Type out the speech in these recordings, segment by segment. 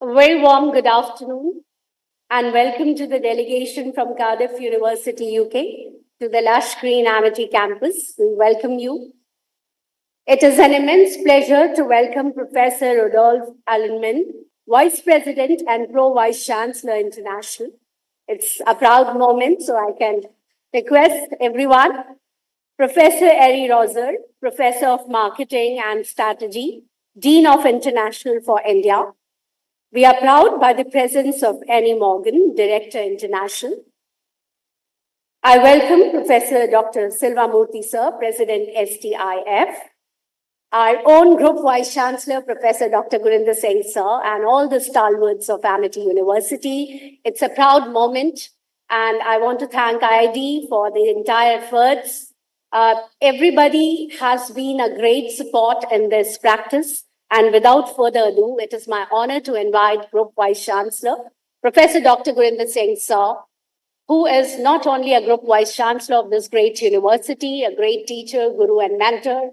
A very warm good afternoon and welcome to the delegation from Cardiff University, UK, to the lush green Amity campus. We welcome you. It is an immense pleasure to welcome Professor Rodolphe Allenman, Vice President and Pro-Vice Chancellor International. It's a proud moment, so I can request everyone. Professor Eri Roser, Professor of Marketing and Strategy, Dean of International for India. We are proud by the presence of Annie Morgan, Director International. I welcome Professor Dr. Silvamurthy Sir, President STIF, our own Group Vice Chancellor, Professor Dr. Gurinder Singh Sir, and all the stalwarts of Amity University. It's a proud moment, and I want to thank IID for the entire efforts. Everybody has been a great support in this practice. And without further ado, it is my honor to invite Group Vice Chancellor, Professor Dr. Gurinder Singh Sir, who is not only a Group Vice Chancellor of this great university, a great teacher, guru, and mentor,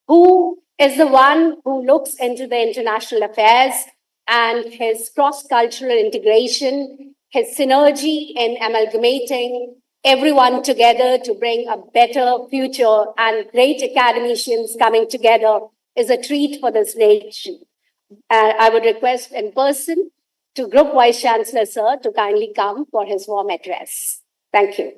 who is the one who looks into the international affairs and his cross-cultural integration, his synergy in amalgamating everyone together to bring a better future and great academicians coming together is a treat for this nation. I would request in person to Group Vice Chancellor Sir to kindly come for his warm address. Thank you.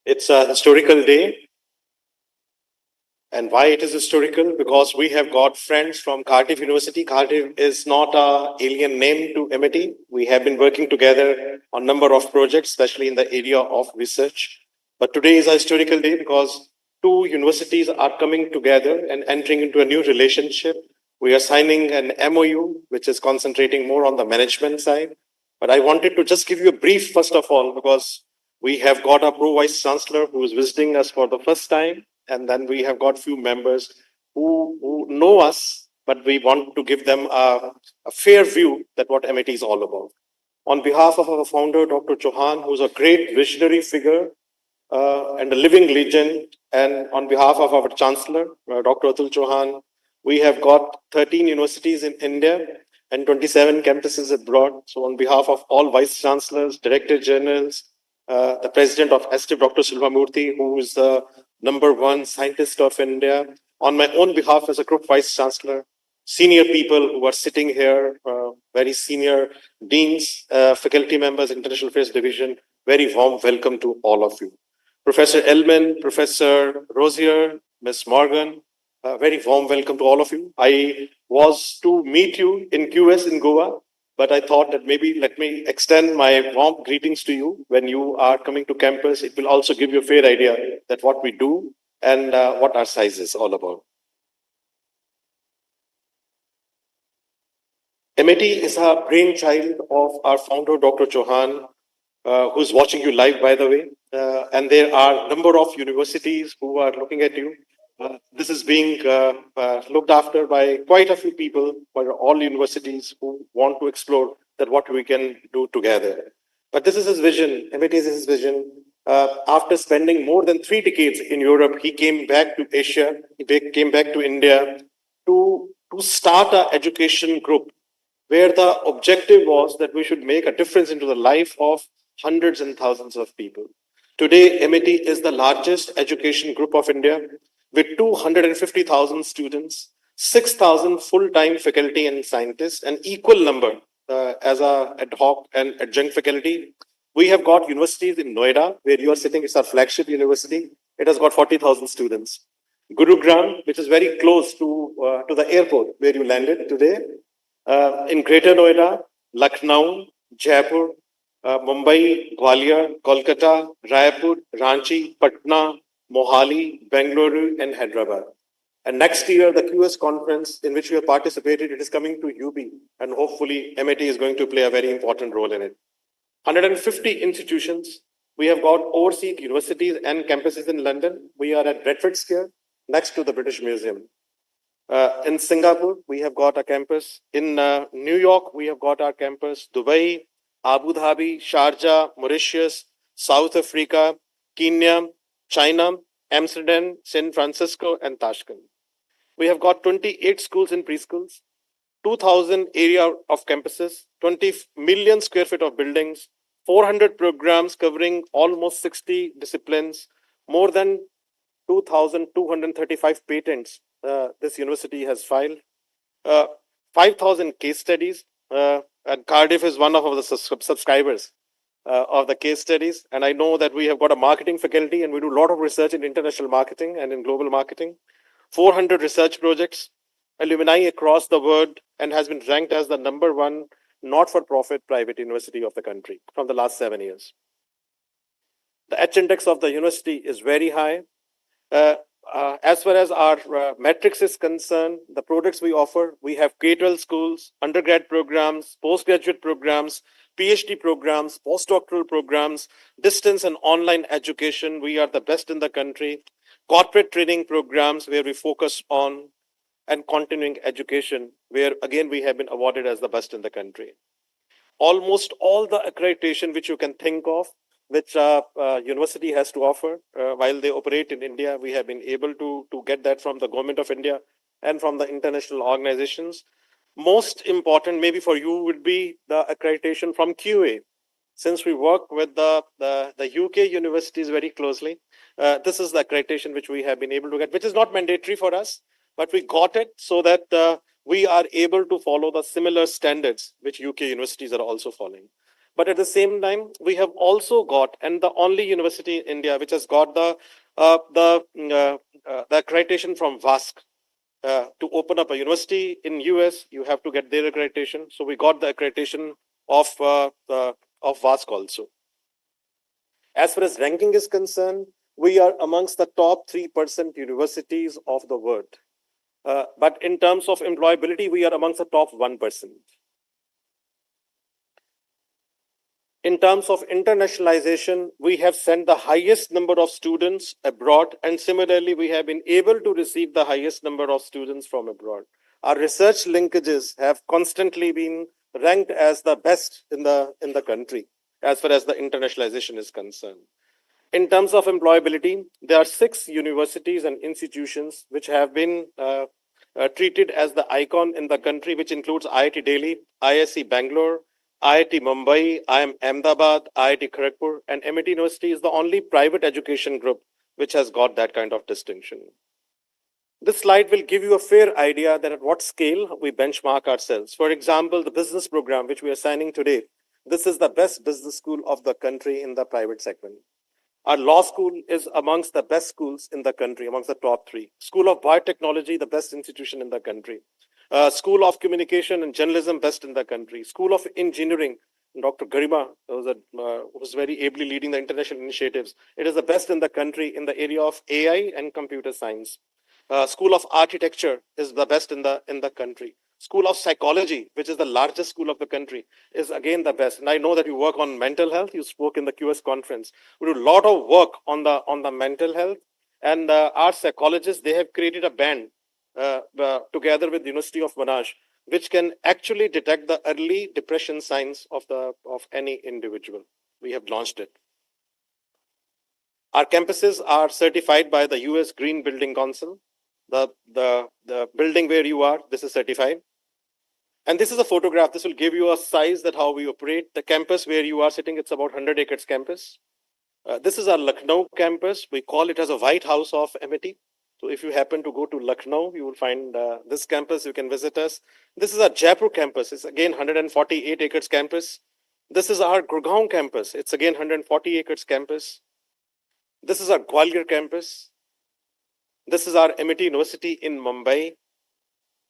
It's a historical day. And why it is historical? Because we have got friends from Cardiff University. Cardiff is not an alien name to Amity. We have been working together on a number of projects, especially in the area of research. But today is a historical day because two universities are coming together and entering into a new relationship. We are signing an MOU, which is concentrating more on the management side. But I wanted to just give you a brief, first of all, because we have got a Pro-Vice Chancellor who is visiting us for the first time. And then we have got few members who know us, but we want to give them a fair view that what MIT is all about. On behalf of our founder, Dr. Chauhan, who's a great visionary figure and a living legend, and on behalf of our Chancellor, Dr. Atul Chauhan, we have got 13 universities in India and 27 campuses abroad. So on behalf of all Vice Chancellors, Director Generals, the President of STIF, Dr. Silvamurthy, who is the #1 scientist of India, on my own behalf as a Group Vice Chancellor, senior people who are sitting here, very senior deans, faculty members, International Affairs Division, very warm welcome to all of you. Professor Elman, Professor Rosier, Ms. Morgan, very warm welcome to all of you. I was to meet you in QS in Goa, but I thought that maybe let me extend my warm greetings to you when you are coming to campus. It will also give you a fair idea that what we do and what our size is all about. MIT is a brainchild of our founder, Dr. Chauhan, who's watching you live, by the way. And there are a number of universities who are looking at you. This is being looked after by quite a few people, by all universities who want to explore that what we can do together. But this is his vision. MIT is his vision. After spending more than 3 decades in Europe, he came back to Asia. He came back to India to start an education group where the objective was that we should make a difference into the life of hundreds and thousands of people. Today, MIT is the largest education group of India, with 250,000 students, 6,000 full-time faculty and scientists, an equal number as a ad hoc and adjunct faculty. We have got universities in Noida, where you are sitting, it's our flagship university. It has got 40,000 students. Gurugram, which is very close to the airport where you landed today. In Greater Noida, Lucknow, Jaipur, Mumbai, Gwalior, Kolkata, Raipur, Ranchi, Patna, Mohali, Bengaluru, and Hyderabad. And next year, the QS conference in which we have participated, it is coming to UB, and hopefully MIT is going to play a very important role in it. 150 institutions. We have got overseas universities and campuses in London. We are at Bradford Square, next to the British Museum. In Singapore, we have got a campus. In New York, we have got our campus. Dubai, Abu Dhabi, Sharjah, Mauritius, South Africa, Kenya, China, Amsterdam, San Francisco, and Tashkent. We have got 28 schools and preschools, 2,000 area of campuses, 20 million square feet of buildings, 400 programs covering almost 60 disciplines, more than 2,235 patents this university has filed, 5,000 case studies, and Cardiff is one of the subscribers of the case studies. And I know that we have got a marketing faculty and we do a lot of research in international marketing and in global marketing. 400 research projects, alumni across the world, and has been ranked as the #1 not-for-profit private university of the country from the last 7 years. The H index of the university is very high. As far as our metrics is concerned, the products we offer, we have K-12 schools, undergrad programs, postgraduate programs, PhD programs, postdoctoral programs, distance and online education. We are the best in the country. Corporate training programs where we focus on, and continuing education, where again we have been awarded as the best in the country. Almost all the accreditation which you can think of, which university has to offer while they operate in India, we have been able to get that from the government of India and from the international organizations. Most important maybe for you would be the accreditation from QA. Since we work with the UK universities very closely, this is the accreditation which we have been able to get, which is not mandatory for us, but we got it so that we are able to follow the similar standards which UK universities are also following. But at the same time, we have also got, and the only university in India which has got the accreditation from VASC. To open up a university in US, you have to get their accreditation. So we got the accreditation of VASC also. As far as ranking is concerned, we are amongst the top 3% universities of the world. But in terms of employability, we are amongst the top 1%. In terms of internationalization, we have sent the highest number of students abroad, and similarly, we have been able to receive the highest number of students from abroad. Our research linkages have constantly been ranked as the best in the country, as far as the internationalization is concerned. In terms of employability, there are 6 universities and institutions which have been treated as the icon in the country, which includes IIT Delhi, ISC Bangalore, IIT Mumbai, IIM Ahmedabad, IIT Kharagpur, and MIT University is the only private education group which has got that kind of distinction. This slide will give you a fair idea that at what scale we benchmark ourselves. For example, the business program which we are signing today, this is the best business school of the country in the private segment. Our law school is amongst the best schools in the country, amongst the top 3. School of Biotechnology, the best institution in the country. School of Communication and Journalism, best in the country. School of Engineering, Dr. Garima, who's very ably leading the international initiatives. It is the best in the country in the area of AI and computer science. School of Architecture is the best in the country. School of Psychology, which is the largest school of the country, is again the best. And I know that you work on mental health. You spoke in the QS conference. We do a lot of work on the mental health. And our psychologists, they have created a band together with the University of Monash, which can actually detect the early depression signs of any individual. We have launched it. Our campuses are certified by the US Green Building Council. The building where you are, this is certified. And this is a photograph. This will give you a size that how we operate. The campus where you are sitting, it's about 100 acres campus. This is our Lucknow campus. We call it as a White House of MIT. So if you happen to go to Lucknow, you will find this campus. You can visit us. This is our Jaipur campus. It's again 148 acres campus. This is our Gurgaon campus. It's again 140 acres campus. This is our Gwalior campus. This is our MIT University in Mumbai.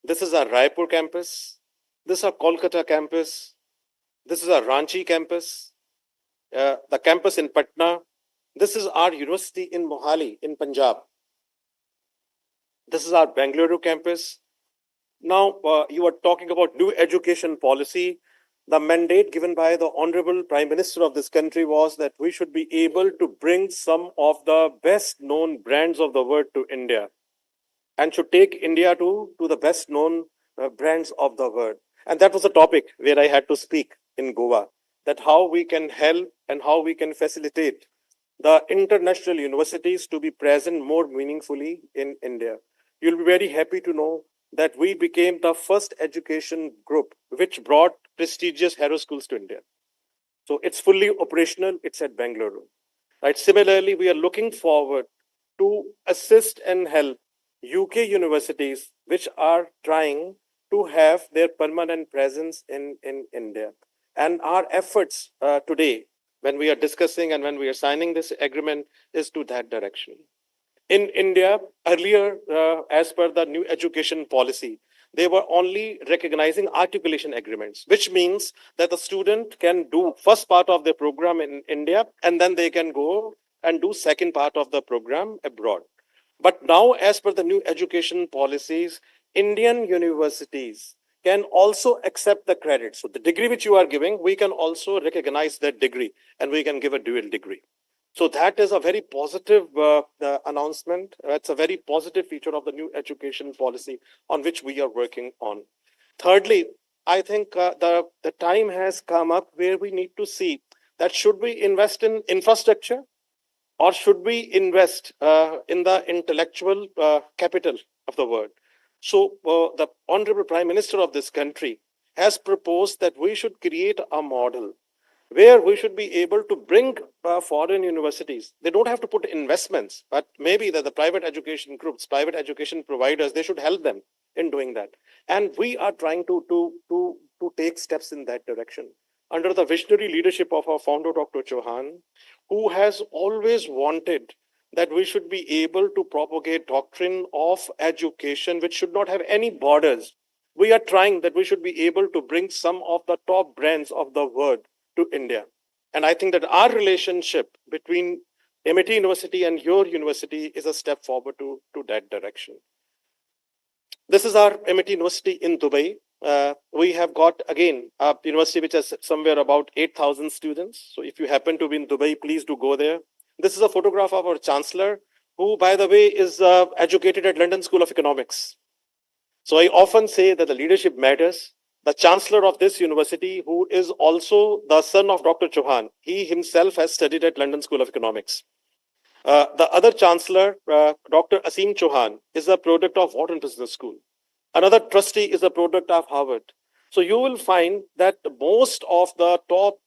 This is our Raipur campus. This is our Kolkata campus. This is our Ranchi campus. The campus in Patna. This is our university in Mohali in Punjab. This is our Bengaluru campus. Now, you are talking about new education policy. The mandate given by the Honorable Prime Minister of this country was that we should be able to bring some of the best known brands of the world to India and should take India to the best known brands of the world. And that was the topic where I had to speak in Goa, that how we can help and how we can facilitate the international universities to be present more meaningfully in India. You'll be very happy to know that we became the first education group which brought prestigious hero schools to India. So it's fully operational, it's at Bangalore. Right. Similarly, we are looking forward to assist and help UK universities which are trying to have their permanent presence in India. And our efforts today, when we are discussing and when we are signing this agreement, is to that direction. In India, earlier, as per the new education policy, they were only recognizing articulation agreements, which means that the student can do first part of the program in India and then they can go and do second part of the program abroad. But now, as per the new education policies, Indian universities can also accept the credit. So the degree which you are giving, we can also recognize that degree and we can give a dual degree. So that is a very positive announcement. It's a very positive feature of the new education policy on which we are working on. Thirdly, I think the time has come up where we need to see that should we invest in infrastructure or should we invest in the intellectual capital of the world? So the Honorable Prime Minister of this country has proposed that we should create a model where we should be able to bring foreign universities. They don't have to put investments, but maybe that the private education groups, private education providers, they should help them in doing that. And we are trying to take steps in that direction under the visionary leadership of our founder, Dr. Chauhan, who has always wanted that we should be able to propagate doctrine of education which should not have any borders. We are trying that we should be able to bring some of the top brands of the world to India. And I think that our relationship between MIT University and your university is a step forward to that direction. This is our MIT University in Dubai. We have got, again, a university which has somewhere about 8,000 students. So if you happen to be in Dubai, please do go there. This is a photograph of our chancellor, who, by the way, is educated at London School of Economics. So I often say that the leadership matters. The chancellor of this university, who is also the son of Dr. Chauhan, he himself has studied at London School of Economics. The other chancellor, Dr. Asim Chauhan, is a product of Wharton Business School. Another trustee is a product of Harvard. So you will find that most of the top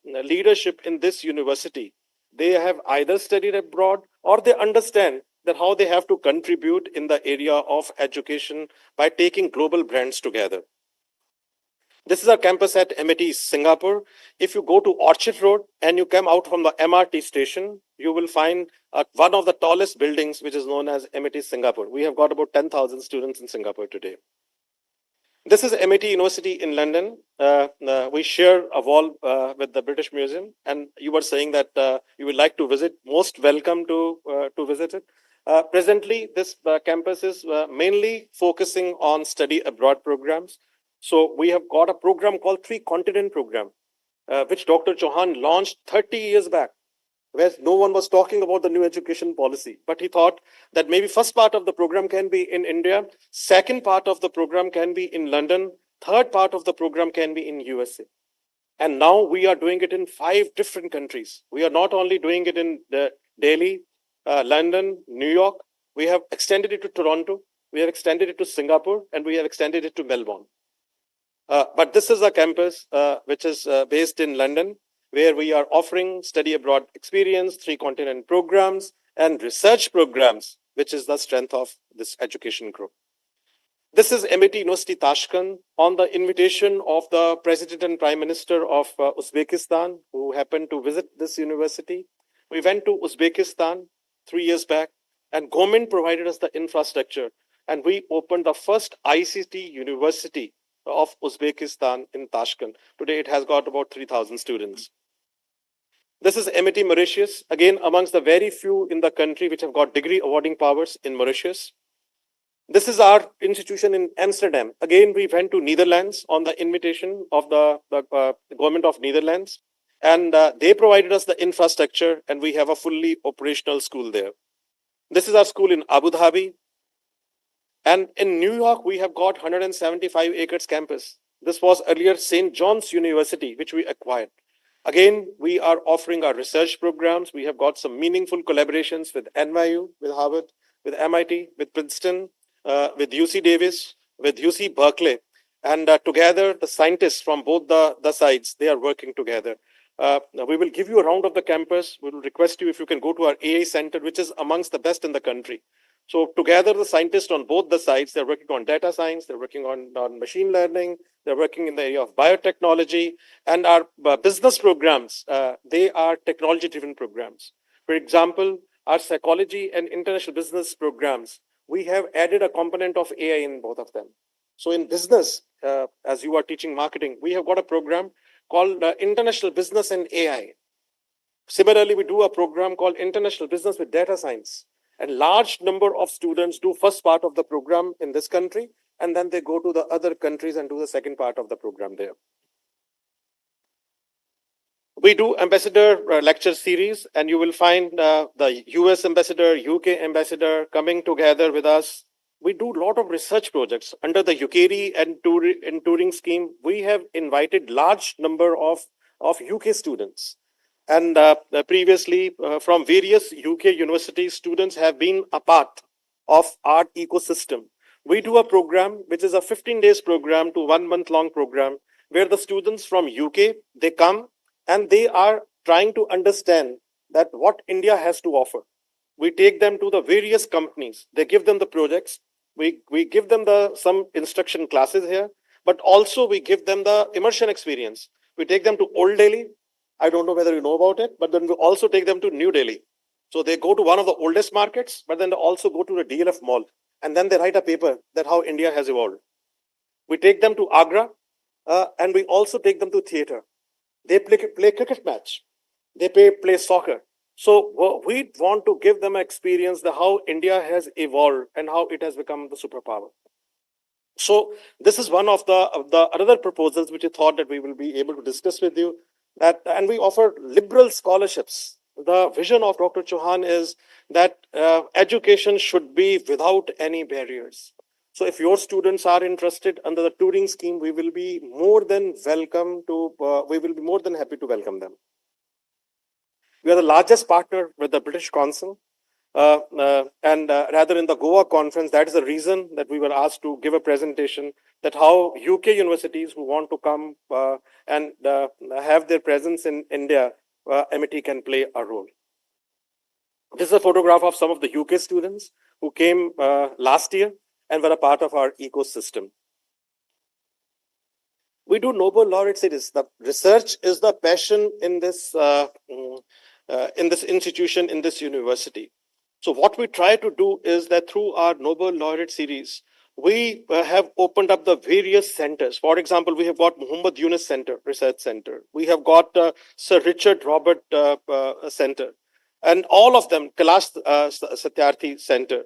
leadership in this university, they have either studied abroad or they understand that how they have to contribute in the area of education by taking global brands together. This is our campus at MIT Singapore. If you go to Orchard Road and you come out from the MRT station, you will find one of the tallest buildings, which is known as MIT Singapore. We have got about 10,000 students in Singapore today. This is MIT University in London. We share a wall with the British Museum, and you were saying that you would like to visit. Most welcome to visit it. Presently, this campus is mainly focusing on study abroad programs. So we have got a program called Three Continent Program, which Dr. Chauhan launched 30 years back, where no one was talking about the new education policy. But he thought that maybe first part of the program can be in India, second part of the program can be in London, third part of the program can be in USA. And now we are doing it in 5 different countries. We are not only doing it in Delhi, London, New York. We have extended it to Toronto, we have extended it to Singapore, and we have extended it to Melbourne. But this is a campus which is based in London, where we are offering study abroad experience, 3 continent programs, and research programs, which is the strength of this education group. This is MIT University Tashkent on the invitation of the President and Prime Minister of Uzbekistan, who happened to visit this university. We went to Uzbekistan 3 years back, and government provided us the infrastructure, and we opened the first ICT university of Uzbekistan in Tashkent. Today it has got about 3,000 students. This is MIT Mauritius, again amongst the very few in the country which have got degree awarding powers in Mauritius. This is our institution in Amsterdam. Again, we went to Netherlands on the invitation of the government of Netherlands, and they provided us the infrastructure, and we have a fully operational school there. This is our school in Abu Dhabi, and in New York, we have got 175 acres campus. This was earlier St. John's University, which we acquired. Again, we are offering our research programs. We have got some meaningful collaborations with NYU, with Harvard, with MIT, with Princeton, with UC Davis, with UC Berkeley. And together, the scientists from both the sides, they are working together. We will give you a round of the campus. We will request you if you can go to our AI center, which is amongst the best in the country. So together, the scientists on both the sides, they're working on data science, they're working on machine learning, they're working in the area of biotechnology, and our business programs, they are technology-driven programs. For example, our psychology and international business programs, we have added a component of AI in both of them. So in business, as you are teaching marketing, we have got a program called International Business and AI. Similarly, we do a program called International Business with Data Science. And large number of students do first part of the program in this country, and then they go to the other countries and do the second part of the program there. We do ambassador lecture series, and you will find the US ambassador, UK ambassador coming together with us. We do a lot of research projects under the UKERI and Turing scheme. We have invited large number of UK students. And previously, from various UK universities, students have been a part of our ecosystem. We do a program, which is a 15 days program to 1 month long program, where the students from UK, they come and they are trying to understand that what India has to offer. We take them to the various companies. They give them the projects. We give them some instruction classes here, but also we give them the immersion experience. We take them to Old Delhi. I don't know whether you know about it, but then we also take them to New Delhi. So they go to one of the oldest markets, but then they also go to the DLF mall. And then they write a paper that how India has evolved. We take them to Agra, and we also take them to theater. They play cricket match. They play soccer. So we want to give them an experience of how India has evolved and how it has become the superpower. So this is one of the other proposals which I thought that we will be able to discuss with you. And we offer liberal scholarships. The vision of Dr. Chauhan is that education should be without any barriers. So if your students are interested under the Turing scheme, we will be more than happy to welcome them. We are the largest partner with the British Council. And rather in the Goa conference, that is the reason that we were asked to give a presentation that how UK universities who want to come and have their presence in India, MIT can play a role. This is a photograph of some of the UK students who came last year and were a part of our ecosystem. We do Nobel laureate series. The research is the passion in this institution, in this university. So what we try to do is that through our Nobel laureate series, we have opened up the various centers. For example, we have got Muhammad Yunus Center, Research Center. We have got Sir Richard Robert Center. And all of them, Kailash Satyarthi Center,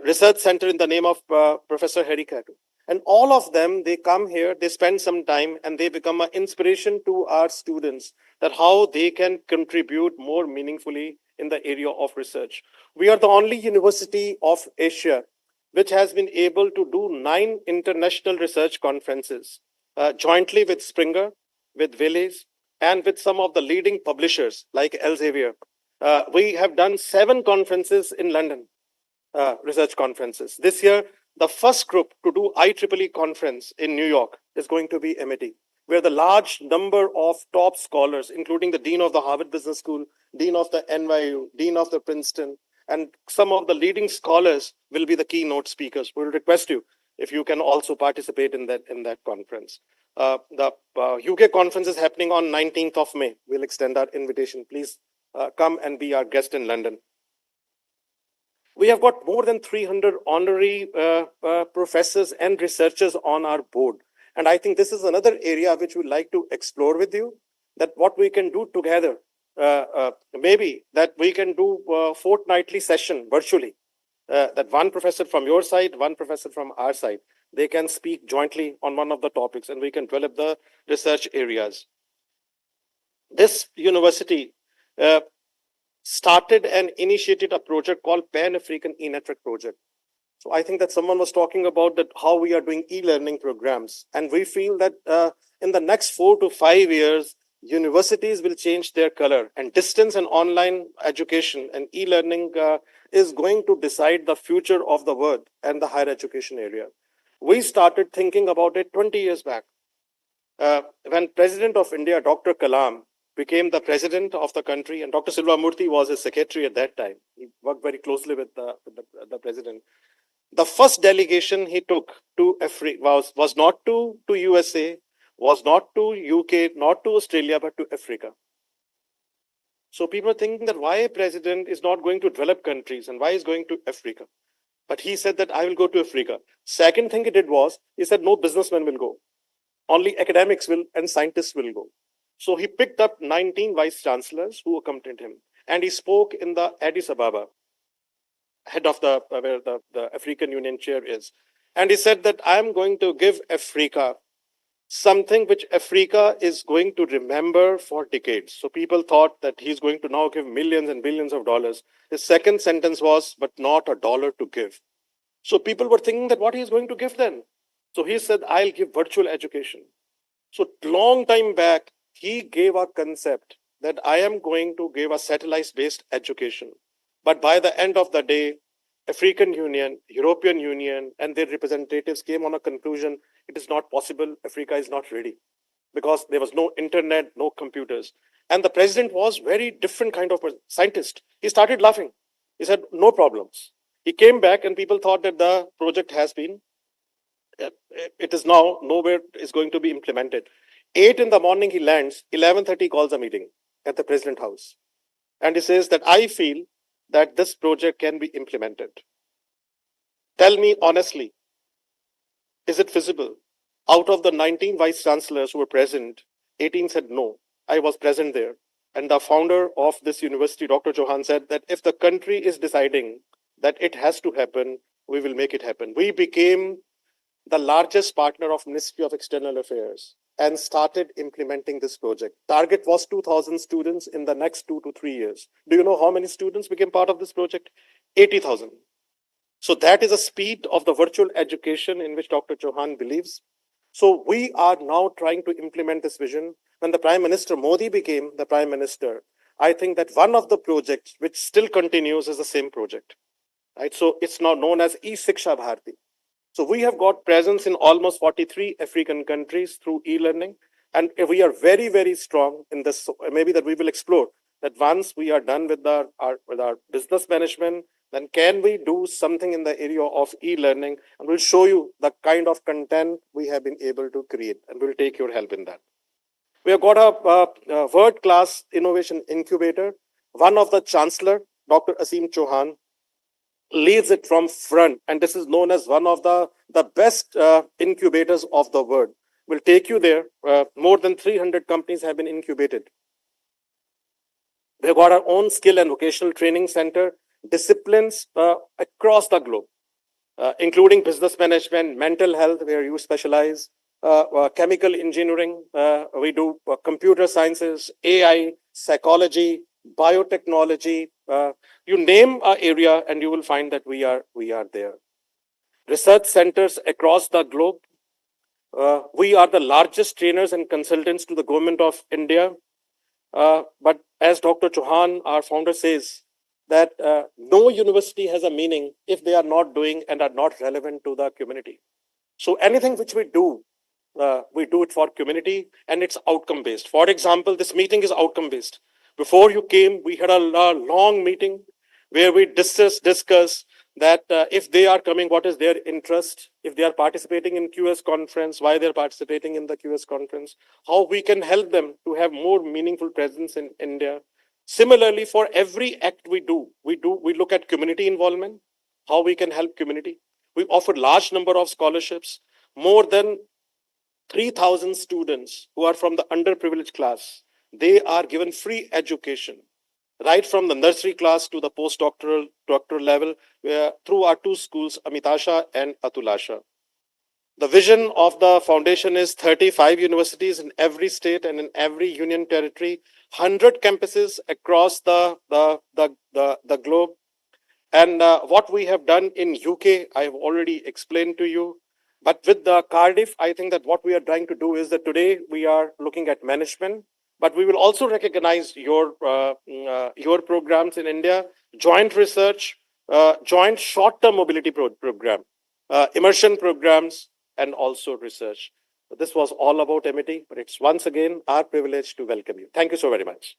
Research Center in the name of Professor Harry Kato. And all of them, they come here, they spend some time, and they become an inspiration to our students that how they can contribute more meaningfully in the area of research. We are the only university of Asia which has been able to do 9 international research conferences jointly with Springer, with Willis, and with some of the leading publishers like Elsevier. We have done 7 conferences in London, research conferences. This year, the first group to do IEEE conference in New York is going to be MIT, where the large number of top scholars, including the Dean of the Harvard Business School, Dean of the NYU, Dean of the Princeton, and some of the leading scholars will be the keynote speakers. We'll request you if you can also participate in that conference. The UK conference is happening on 19th of May. We'll extend our invitation. Please come and be our guest in London. We have got more than 300 honorary professors and researchers on our board. And I think this is another area which we'd like to explore with you, that what we can do together, maybe that we can do a fortnightly session virtually, that one professor from your side, one professor from our side, they can speak jointly on one of the topics and we can develop the research areas. This university uh, started and initiated a project called Pan-African E-Network Project. So I think that someone was talking about that how we are doing e-learning programs, and we feel that in the next 4 to 5 years, universities will change their color, and distance and online education and e-learning is going to decide the future of the world and the higher education area. We started thinking about it 20 years back. When President of India, Dr. Kalam, became the president of the country, and Dr. Silva Murthy was his secretary at that time. He worked very closely with the president. The first delegation he took to Africa was not to USA, was not to UK, not to Australia, but to Africa. So people are thinking that why a president is not going to developed countries and why is going to Africa. But he said that I will go to Africa. Second thing he did was, he said no businessmen will go. Only academics will and scientists will go. So he picked up 19 vice chancellors who accompanied him. And he spoke in the Addis Ababa, head of where the African Union chair is. And he said that I am going to give Africa something which Africa is going to remember for decades. So people thought that he's going to now give millions and billions of dollars. His second sentence was, but not a dollar to give. So people were thinking that what he is going to give then. So he said, I'll give virtual education. So long time back, he gave a concept that I am going to give a satellite-based education. But by the end of the day, African Union, European Union, and their representatives came on a conclusion, it is not possible, Africa is not ready. Because there was no internet, no computers. And the president was very different kind of scientist. He started laughing. He said, no problems. He came back and people thought that the project has been, it is now nowhere is going to be implemented. 8 in the morning he lands, 11:30 calls a meeting at the president house. And he says that I feel that this project can be implemented. Tell me honestly, is it feasible? Out of the 19 vice chancellors who were present, 18 said no. I was present there. And the founder of this university, Dr. Chauhan, said that if the country is deciding that it has to happen, we will make it happen. We became the largest partner of Ministry of External Affairs and started implementing this project. Target was 2,000 students in the next 2 to 3 years. Do you know how many students became part of this project? 80,000. So that is a speed of the virtual education in which Dr. Chauhan believes. So we are now trying to implement this vision. When the Prime Minister Modi became the Prime Minister, I think that one of the projects which still continues is the same project. Right? So it's now known as E-Siksha Bharati. So we have got presence in almost 43 African countries through e-learning. And we are very, very strong in this. So maybe that we will explore that once we are done with our business management, then can we do something in the area of e-learning? And we'll show you the kind of content we have been able to create. And we'll take your help in that. We have got a world-class innovation incubator. One of the chancellor, Dr. Asim Chauhan, leads it from front, and this is known as one of the best incubators of the world. We'll take you there. More than 300 companies have been incubated. We've got our own skill and vocational training center, disciplines across the globe, including business management, mental health, where you specialize, chemical engineering, we do computer sciences, AI, psychology, biotechnology, you name an area and you will find that we are there. Research centers across the globe. We are the largest trainers and consultants to the government of India. But as Dr. Chauhan, our founder, says, that no university has a meaning if they are not doing and are not relevant to the community. So anything which we do it for community and it's outcome based. For example, this meeting is outcome based. Before you came, we had a long meeting where we discuss that if they are coming, what is their interest? If they are participating in QS conference, why they're participating in the QS conference? How we can help them to have more meaningful presence in India. Similarly, for every act we look at community involvement, how we can help community. We offer large number of scholarships, more than 3,000 students who are from the underprivileged class. They are given free education. right from the nursery class to the doctoral level, through our two schools, Amitasha and Atulasha. The vision of the foundation is 35 universities in every state and in every union territory, 100 campuses across the globe. And what we have done in UK, I have already explained to you. But with the Cardiff, I think that what we are trying to do is that today we are looking at management, but we will also recognize your programs in India, joint research, joint short-term mobility program, immersion programs, and also research. This was all about MET, but it's once again our privilege to welcome you. Thank you so very much.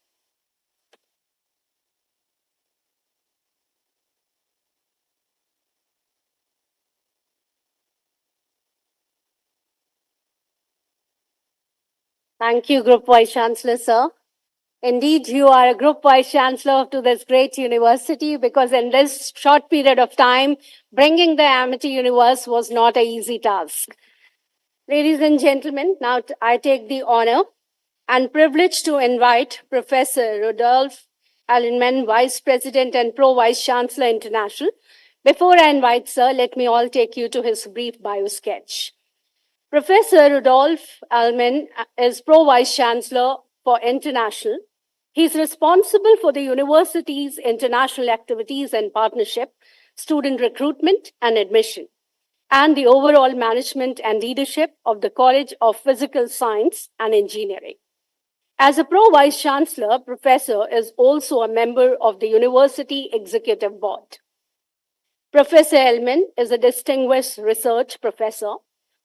Thank you, Group Vice Chancellor, sir. Indeed, you are a Group Vice Chancellor to this great university, because in this short period of time, bringing the Amity Universe was not an easy task. Ladies and gentlemen, now I take the honor and privilege to invite Professor Rudolf Allenman, Vice President and Pro Vice Chancellor International. Before I invite sir, let me all take you to his brief bio sketch. Professor Rudolf Allenman is Pro Vice Chancellor for International. He's responsible for the university's international activities and partnership, student recruitment and admission, and the overall management and leadership of the College of Physical Science and Engineering. As a Pro Vice Chancellor, Professor is also a member of the University Executive Board. Professor Elman is a distinguished research professor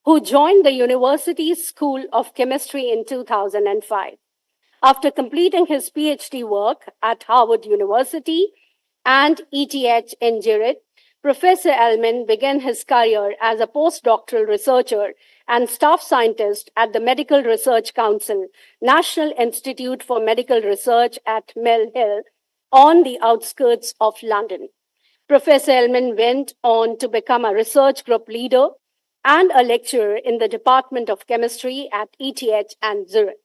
who joined the University's School of Chemistry in 2005. After completing his PhD work at Harvard University and ETH in Zurich, Professor Elman began his career as a postdoctoral researcher and staff scientist at the Medical Research Council, National Institute for Medical Research at Mill Hill, on the outskirts of London. Professor Elman went on to become a research group leader and a lecturer in the Department of Chemistry at ETH and Zurich.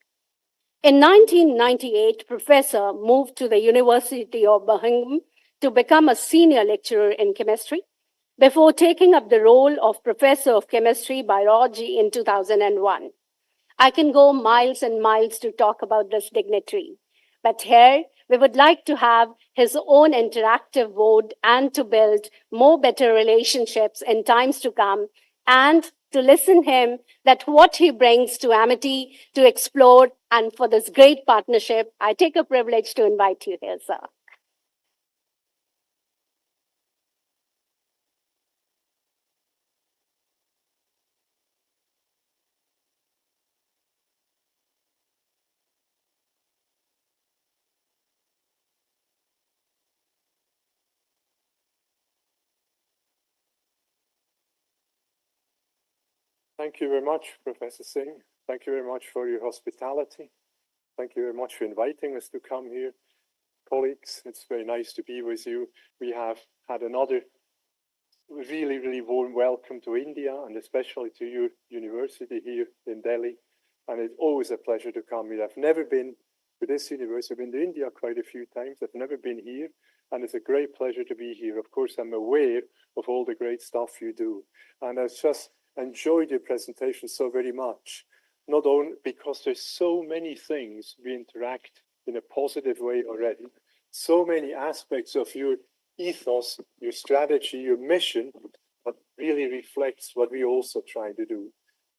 In 1998, Professor moved to the University of Birmingham to become a senior lecturer in chemistry before taking up the role of Professor of Chemistry Biology in 2001. I can go miles and miles to talk about this dignitary, but here we would like to have his own interactive board and to build more better relationships in times to come, and to listen him that what he brings to Amity to explore, and for this great partnership, I take a privilege to invite you here, sir. Thank you very much, Professor Singh. Thank you very much for your hospitality. Thank you very much for inviting us to come here. Colleagues, it's very nice to be with you. We have had another really, really warm welcome to India, and especially to your university here in Delhi. And it's always a pleasure to come here. I've never been to this university. I've been to India quite a few times. I've never been here, and it's a great pleasure to be here. Of course, I'm aware of all the great stuff you do. And I've just enjoyed your presentation so very much, not only because there's so many things we interact in a positive way already, so many aspects of your ethos, your strategy, your mission, that really reflects what we also try to do.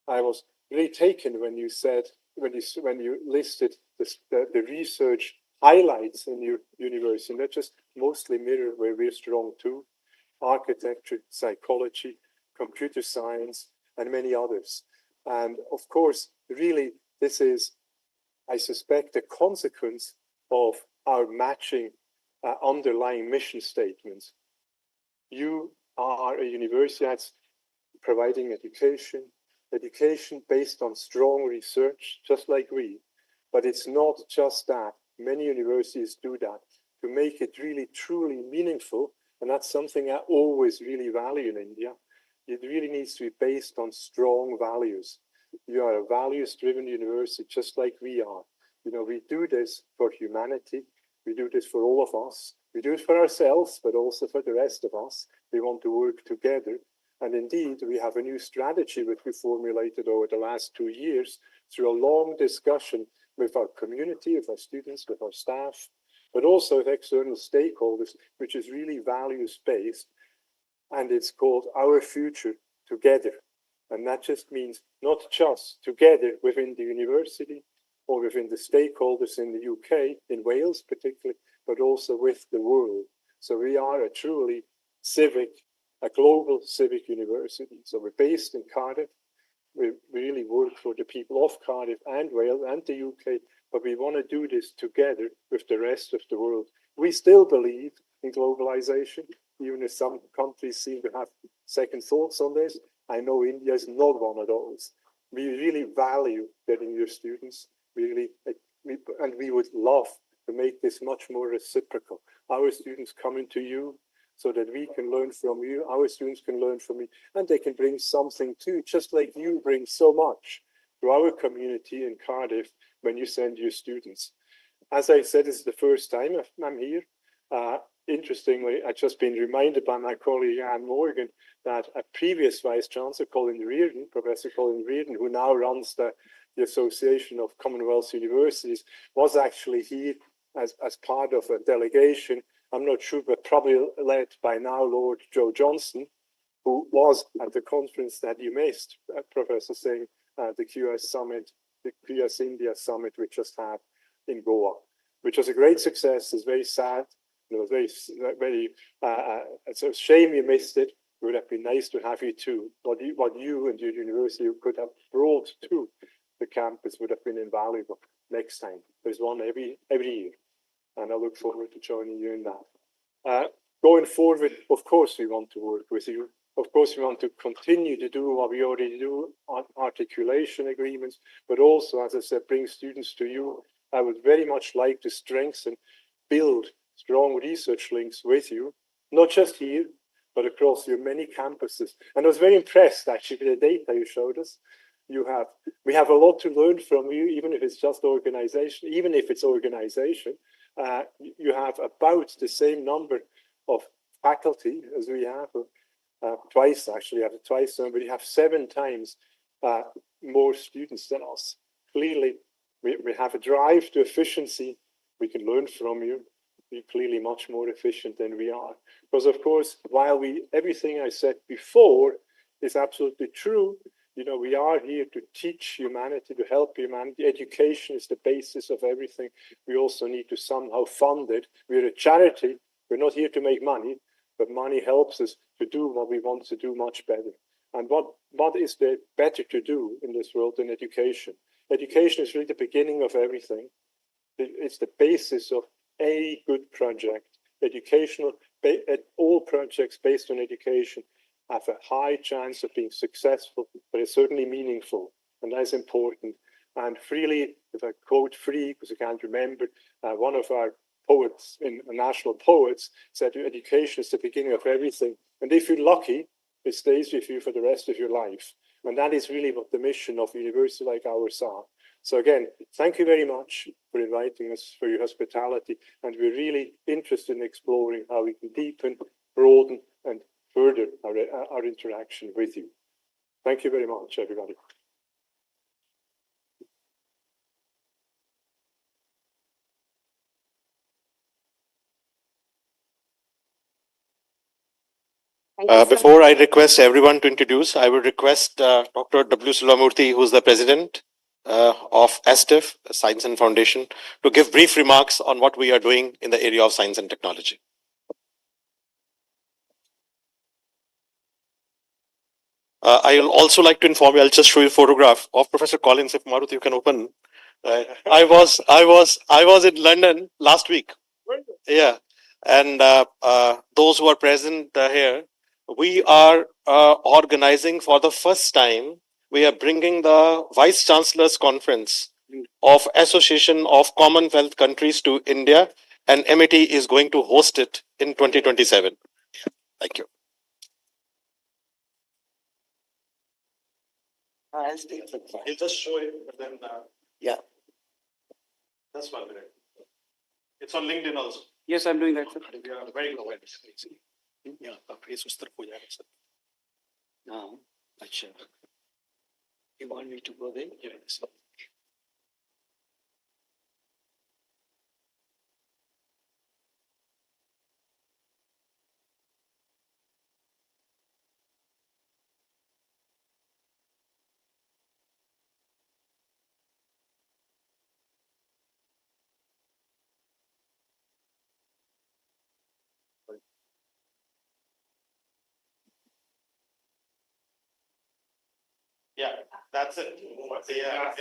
I was really taken when you said, when you listed the research highlights in your university, and that just mostly mirror where we're strong too: architecture, psychology, computer science, and many others. And of course, really, this is, I suspect, a consequence of our matching underlying mission statements. You are a university that's providing education based on strong research, just like we. But it's not just that. Many universities do that to make it really, truly meaningful. And that's something I always really value in India. It really needs to be based on strong values. You are a values-driven university, just like we are. You know, we do this for humanity. We do this for all of us. We do it for ourselves, but also for the rest of us. We want to work together. And indeed, we have a new strategy which we formulated over the last 2 years through a long discussion with our community, with our students, with our staff, but also with external stakeholders, which is really values-based. And it's called Our Future Together. And that just means not just together within the university or within the stakeholders in the UK, in Wales particularly, but also with the world. So we are a truly a global civic university. So we're based in Cardiff. We really work for the people of Cardiff and Wales and the UK, but we want to do this together with the rest of the world. We still believe in globalization, even if some countries seem to have second thoughts on this. I know India is not one of those. We really value getting your students, and we would love to make this much more reciprocal. Our students coming to you so that we can learn from you, our students can learn from you, and they can bring something too, just like you bring so much to our community in Cardiff when you send your students. As I said, this is the first time I'm here. Interestingly, I've just been reminded by my colleague Anne Morgan that a previous Vice Chancellor, Colin Reardon, Professor Colin Reardon, who now runs the Association of Commonwealth Universities, was actually here as part of a delegation. I'm not sure, but probably led by now Lord Joe Johnson, who was at the conference that you missed, Professor Singh, the QS Summit, the QS India Summit we just had in Goa, which was a great success. It's very sad. It was it's a shame you missed it. It would have been nice to have you too. What you and your university could have brought to the campus would have been invaluable next time. There's one every year. And I look forward to joining you in that. Going forward, of course, we want to work with you. Of course, we want to continue to do what we already do, articulation agreements, but also, as I said, bring students to you. I would very much like to strengthen, build strong research links with you, not just here, but across your many campuses. And I was very impressed, actually, with the data you showed us. We have a lot to learn from you, even if it's just organization, even if it's organization. You have about the same number of faculty as we have, twice actually, twice, but you have 7 times more students than us. Clearly, we have a drive to efficiency. We can learn from you. We're clearly much more efficient than we are. Because of course, while everything I said before is absolutely true, we are here to teach humanity, to help humanity. Education is the basis of everything. We also need to somehow fund it. We're a charity. We're not here to make money, but money helps us to do what we want to do much better. And what is there better to do in this world than education? Education is really the beginning of everything. It's the basis of a good project. All projects based on education have a high chance of being successful, but it's certainly meaningful, and that's important. And freely, if I quote free, because I can't remember, one of our poets, national poets, said education is the beginning of everything. And if you're lucky, it stays with you for the rest of your life. And that is really what the mission of a university like ours are. So again, thank you very much for inviting us, for your hospitality. And we're really interested in exploring how we can deepen, broaden, and further our interaction with you. Thank you very much, everybody. Before I request everyone to introduce, I would request Dr. W. Sulamurthy, who's the president of STIF, Science and Foundation, to give brief remarks on what we are doing in the area of science and technology. I will also like to inform you, I'll just show you a photograph of Professor Collins, if Maruti you can open. I was in London last week. Yeah. And those who are present here, we are organizing for the first time, we are bringing the Vice Chancellor's Conference of Association of Commonwealth Countries to India, and MIT is going to host it in 2027. Thank you. I'll just show you, but then, yeah. That's 1 minute. It's on LinkedIn also. Yes, I'm doing that, sir. We are very glad. Yeah, face उस तरफ हो जाएगा sir. Now, अच्छा. You want me to go there? Yes. Yeah, that's it. Yeah.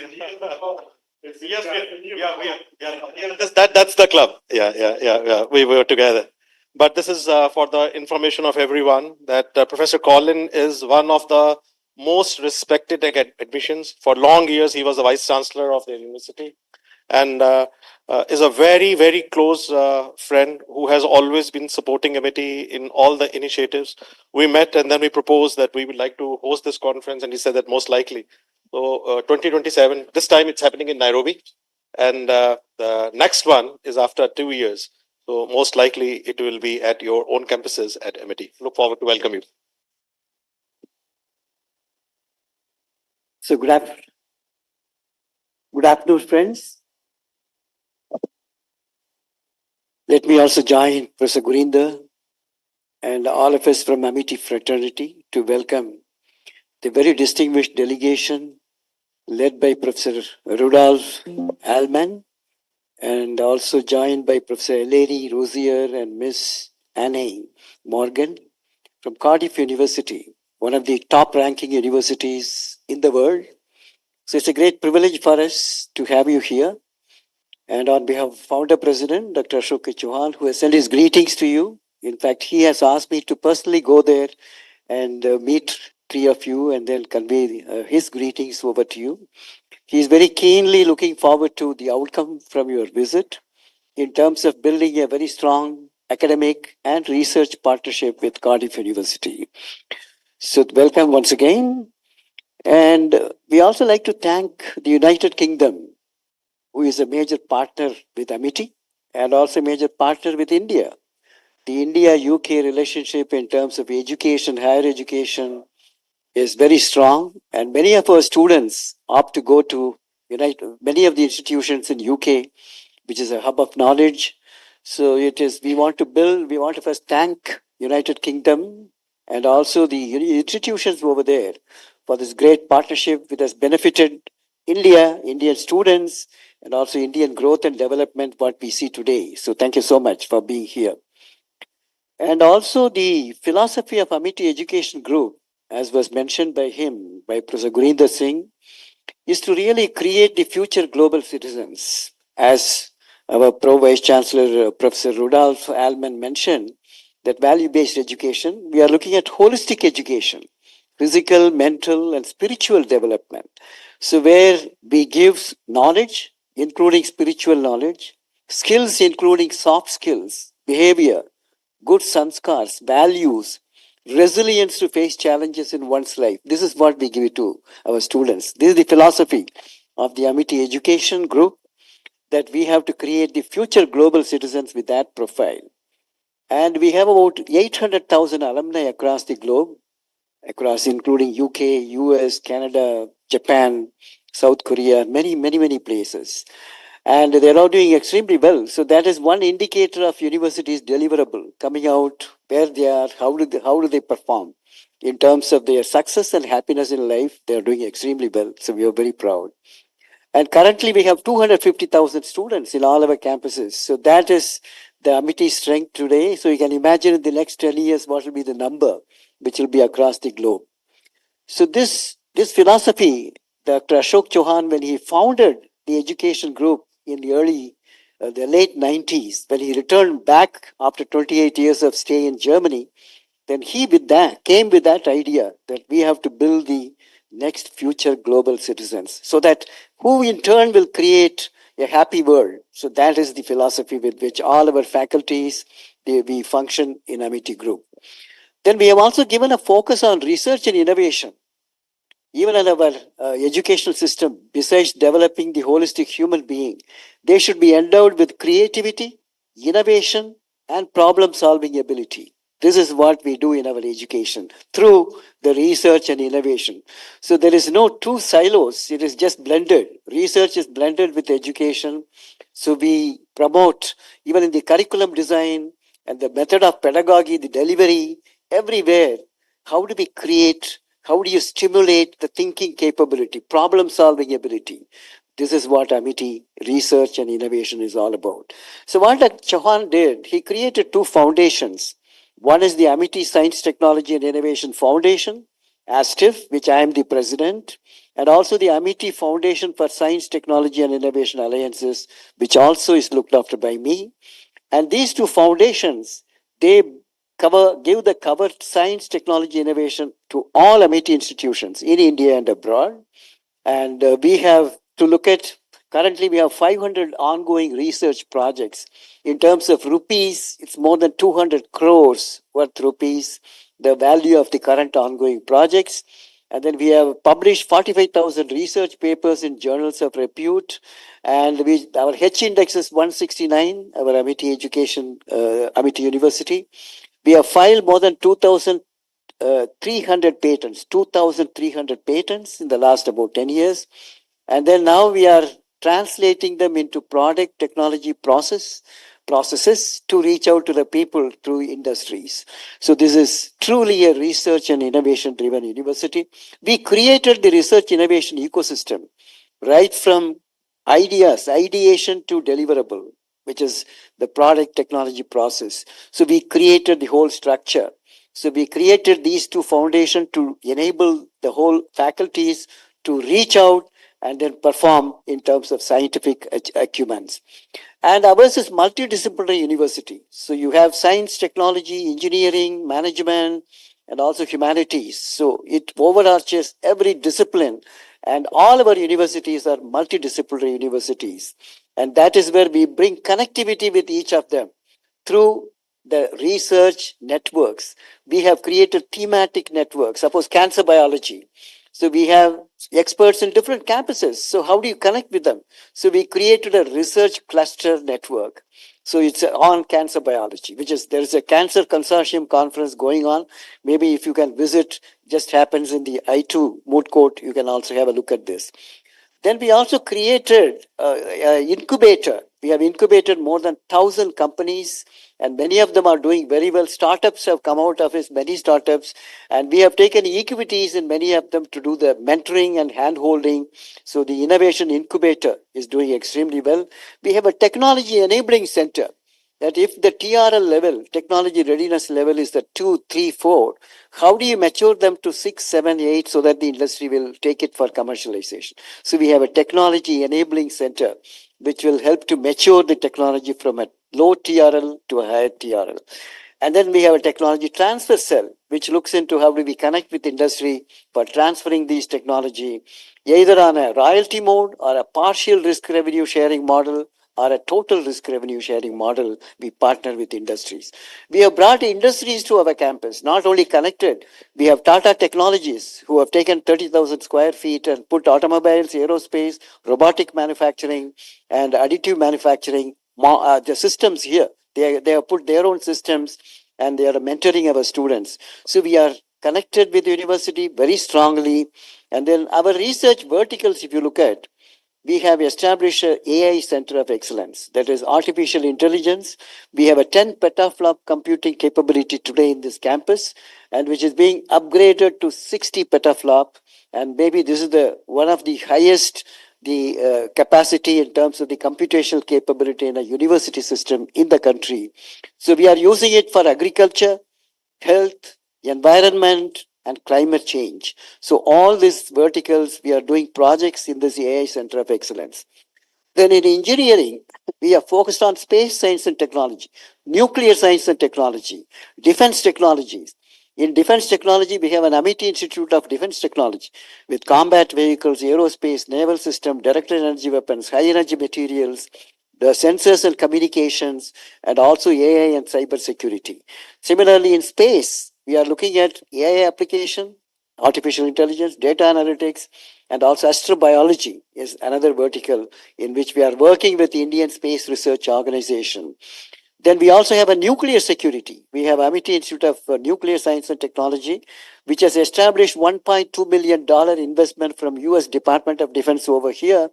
It's, yes, that's the club. Yeah. We were together. But this is for the information of everyone that Professor Collin is one of the most respected admissions. For long years, he was the vice chancellor of the university, and is a very, very close friend who has always been supporting MIT in all the initiatives. We met and then we proposed that we would like to host this conference, and he said that most likely. So 2027, this time it's happening in Nairobi, and the next one is after 2 years. So most likely it will be at your own campuses at MIT. Look forward to welcome you. So good afternoon, friends. Let me also join Professor Gurinder and all of us from Amity Fraternity to welcome the very distinguished delegation led by Professor Rudolph Allman and also joined by Professor Eleni Rosier and Miss Anne Morgan from Cardiff University, one of the top-ranking universities in the world. So it's a great privilege for us to have you here. And on behalf of Founder President, Dr. Ashok Chauhan, who has sent his greetings to you. In fact, he has asked me to personally go there and meet three of you and then convey his greetings over to you. He is very keenly looking forward to the outcome from your visit in terms of building a very strong academic and research partnership with Cardiff University. So welcome once again. And we also like to thank the United Kingdom, who is a major partner with Amity and also a major partner with India. The India-UK relationship in terms of education, higher education, is very strong, and many of our students opt to go to many of the institutions in UK, which is a hub of knowledge. So we want to first thank United Kingdom and also the institutions over there for this great partnership which has benefited India, Indian students, and also Indian growth and development, what we see today. So thank you so much for being here. And also the philosophy of Amity Education Group, as was mentioned by him, by Professor Gurinder Singh, is to really create the future global citizens. As our Pro-Vice Chancellor, Professor Rudolph Allman mentioned, that value-based education, we are looking at holistic education, physical, mental, and spiritual development. So where we give knowledge, including spiritual knowledge, skills including soft skills, behavior, good sanskars, values, resilience to face challenges in one's life. This is what we give it to our students. This is the philosophy of the Amity Education Group, that we have to create the future global citizens with that profile. And we have about 800,000 alumni across the globe, including UK, US, Canada, Japan, South Korea, many places. And they're all doing extremely well. So that is one indicator of universities deliverable, coming out where they are, how do they perform. In terms of their success and happiness in life, they are doing extremely well. So we are very proud. And currently we have 250,000 students in all our campuses. So that is the Amity strength today. So you can imagine in the next 10 years, what will be the number which will be across the globe. So this philosophy, Dr. Ashok Chauhan, when he founded the education group in the late 90s, when he returned back after 28 years of stay in Germany, then he came with that idea that we have to build the next future global citizens, so that who in turn will create a happy world. So that is the philosophy with which all our faculties, we function in Amity Group. Then we have also given a focus on research and innovation. Even in our educational system, besides developing the holistic human being, they should be endowed with creativity, innovation, and problem solving ability. This is what we do in our education through the research and innovation. So there is no two silos, it is just blended. Research is blended with education. So we promote, even in the curriculum design and the method of pedagogy, the delivery, everywhere. How do we create? How do you stimulate the thinking capability, problem solving ability? This is what Amity research and innovation is all about. So what Chauhan did, he created two foundations. One is the Amity Science, Technology and Innovation Foundation, ASTIF, which I am the president, and also the Amity Foundation for Science, Technology and Innovation Alliances, which also is looked after by me. And these two foundations, they give the covered science, technology, innovation to all Amity institutions in India and abroad. And we have to look at, currently we have 500 ongoing research projects. In terms of rupees, it's more than 200 crores worth rupees, the value of the current ongoing projects. And then we have published 45,000 research papers in journals of repute. And our H index is 169, our Amity Education, Amity University. We have filed more than 2,300 patents, 2,300 patents in the last about 10 years. And then now we are translating them into product technology processes to reach out to the people through industries. So this is truly a research and innovation driven university. We created the research innovation ecosystem right from ideation to deliverable, which is the product technology process. So we created the whole structure. So we created these two foundations to enable the whole faculties to reach out and then perform in terms of scientific acumen. And ours is multidisciplinary university. So you have science, technology, engineering, management, and also humanities. So it overarches every discipline. And all of our universities are multidisciplinary universities. And that is where we bring connectivity with each of them through the research networks. We have created thematic networks. Suppose cancer biology. So we have experts in different campuses. So how do you connect with them? So we created a research cluster network. So it's on cancer biology, there is a cancer consortium conference going on. Maybe if you can visit, just happens in the I2 moot court, you can also have a look at this. Then we also created an incubator. We have incubated more than 1,000 companies, and many of them are doing very well. Startups have come out of it, many startups, and we have taken equities in many of them to do the mentoring and hand-holding. So the innovation incubator is doing extremely well. We have a technology enabling center, that if the TRL level, technology readiness level, is the 2, 3, 4, how do you mature them to 6, 7, 8 so that the industry will take it for commercialization? So we have a technology enabling center which will help to mature the technology from a low TRL to a higher TRL. And then we have a technology transfer cell, which looks into how do we connect with industry for transferring these technology, either on a royalty mode or a partial risk revenue sharing model, or a total risk revenue sharing model. We partner with industries. We have brought industries to our campus, not only connected. We have Tata Technologies, who have taken 30,000 square feet and put automobiles, aerospace, robotic manufacturing, and additive manufacturing, the systems here. They have put their own systems, and they are mentoring our students. So we are connected with the university very strongly. And then our research verticals, if you look at, we have established an AI Center of Excellence, that is artificial intelligence. We have a 10 petaflop computing capability today in this campus, and which is being upgraded to 60 petaflop. And maybe this is one of the highest capacity in terms of the computational capability in a university system in the country. So we are using it for agriculture, health, environment, and climate change. So all these verticals, we are doing projects in this AI Center of Excellence. Then in engineering, we are focused on space science and technology, nuclear science and technology, defense technologies. In defense technology, we have an Amity Institute of Defense Technology with combat vehicles, aerospace, naval system, directed energy weapons, high energy materials, the sensors and communications, and also AI and cyber security. Similarly, in space, we are looking at AI application, artificial intelligence, data analytics, and also astrobiology is another vertical in which we are working with the Indian Space Research Organization. Then we also have a nuclear security. We have Amity Institute of Nuclear Science and Technology, which has established $1.2 million investment from US Department of Defense over here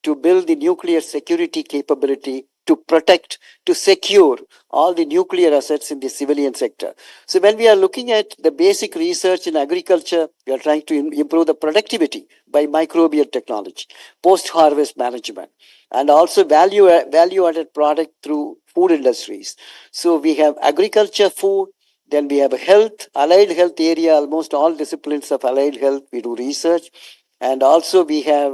to build the nuclear security capability to protect, to secure all the nuclear assets in the civilian sector. So when we are looking at the basic research in agriculture, we are trying to improve the productivity by microbial technology, post-harvest management, and also value-added product through food industries. So we have agriculture, food, then we have health, allied health area, almost all disciplines of allied health, we do research. And also we have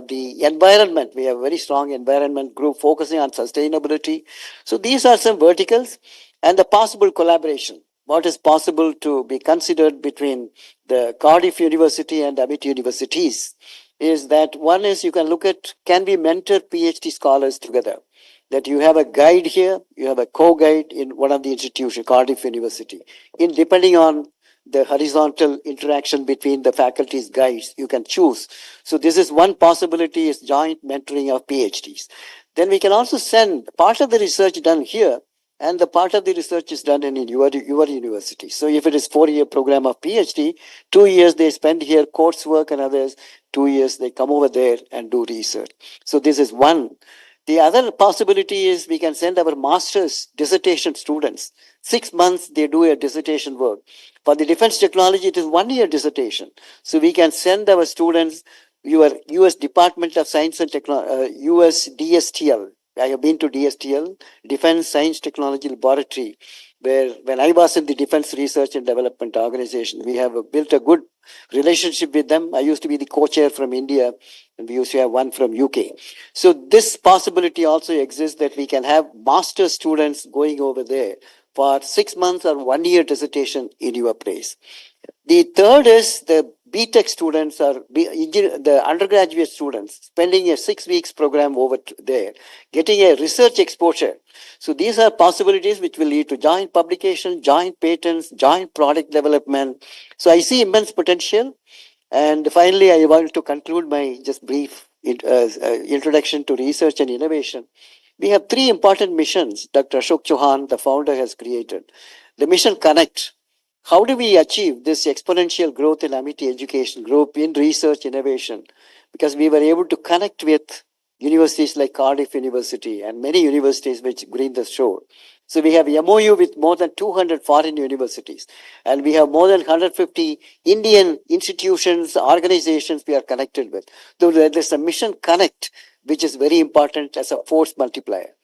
the environment. We have a very strong environment group focusing on sustainability. So these are some verticals and the possible collaboration. What is possible to be considered between the Cardiff University and Amity universities is that one is you can look at, can we mentor PhD scholars together? That you have a guide here, you have a co-guide in one of the institutions, Cardiff University. In depending on the horizontal interaction between the faculty's guides, you can choose. So this is one possibility, is joint mentoring of PhDs. Then we can also send part of the research done here, and the part of the research is done in your university. So if it is 4-year program of PhD, 2 years they spend here coursework and others, 2 years they come over there and do research. So this is one. The other possibility is we can send our master's dissertation students. 6 months they do a dissertation work. For the defense technology, it is 1-year dissertation. So we can send our students, your US Department of Science and Technology, US DSTL. I have been to DSTL, Defense Science Technology Laboratory, where when I was in the Defense Research and Development Organization, we have built a good relationship with them. I used to be the co-chair from India, and we used to have one from UK. So this possibility also exists that we can have master students going over there for 6 months or 1-year dissertation in your place. The third is the BTech students or the undergraduate students spending a 6 weeks program over there, getting a research exposure. So these are possibilities which will lead to joint publication, joint patents, joint product development. So I see immense potential. And finally, I want to conclude my just brief introduction to research and innovation. We have 3 important missions Dr. Ashok Chauhan, the founder, has created. The mission Connect. How do we achieve this exponential growth in Amity Education Group in research innovation? Because we were able to connect with universities like Cardiff University and many universities which Gurinder showed. So we have MOU with more than 200 foreign universities, and we have more than 150 Indian institutions, organizations we are connected with. So there's a mission Connect, which is very important as a force multiplier.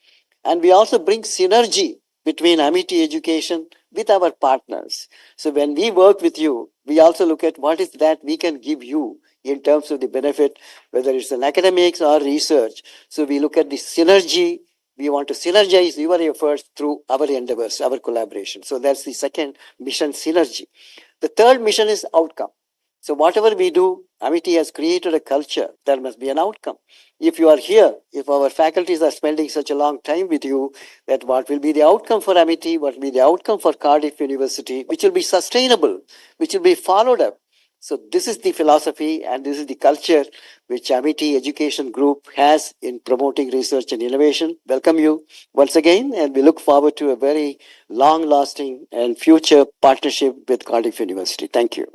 And we also bring synergy between Amity Education with our partners. So when we work with you, we also look at what is that we can give you in terms of the benefit, whether it's an academics or research. So we look at the synergy. We want to synergize your efforts through our endeavors, our collaboration. So that's the second mission, synergy. The third mission is outcome. So whatever we do, Amity has created a culture. There must be an outcome. If you are here, if our faculties are spending such a long time with you, that what will be the outcome for Amity, what will be the outcome for Cardiff University, which will be sustainable, which will be followed up. So this is the philosophy and this is the culture which Amity Education Group has in promoting research and innovation. Welcome you once again, and we look forward to a very long-lasting and future partnership with Cardiff University. Thank you.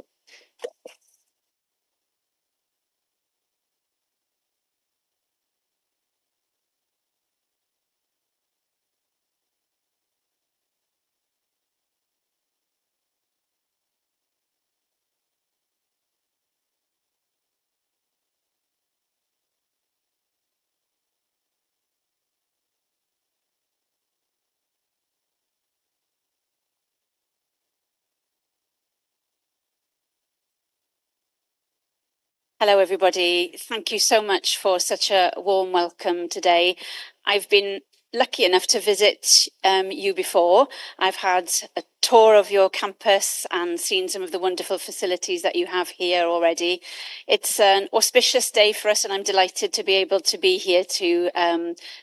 Hello, everybody. Thank you so much for such a warm welcome today. I've been lucky enough to visit you before. I've had a tour of your campus and seen some of the wonderful facilities that you have here already. It's an auspicious day for us, and I'm delighted to be able to be here to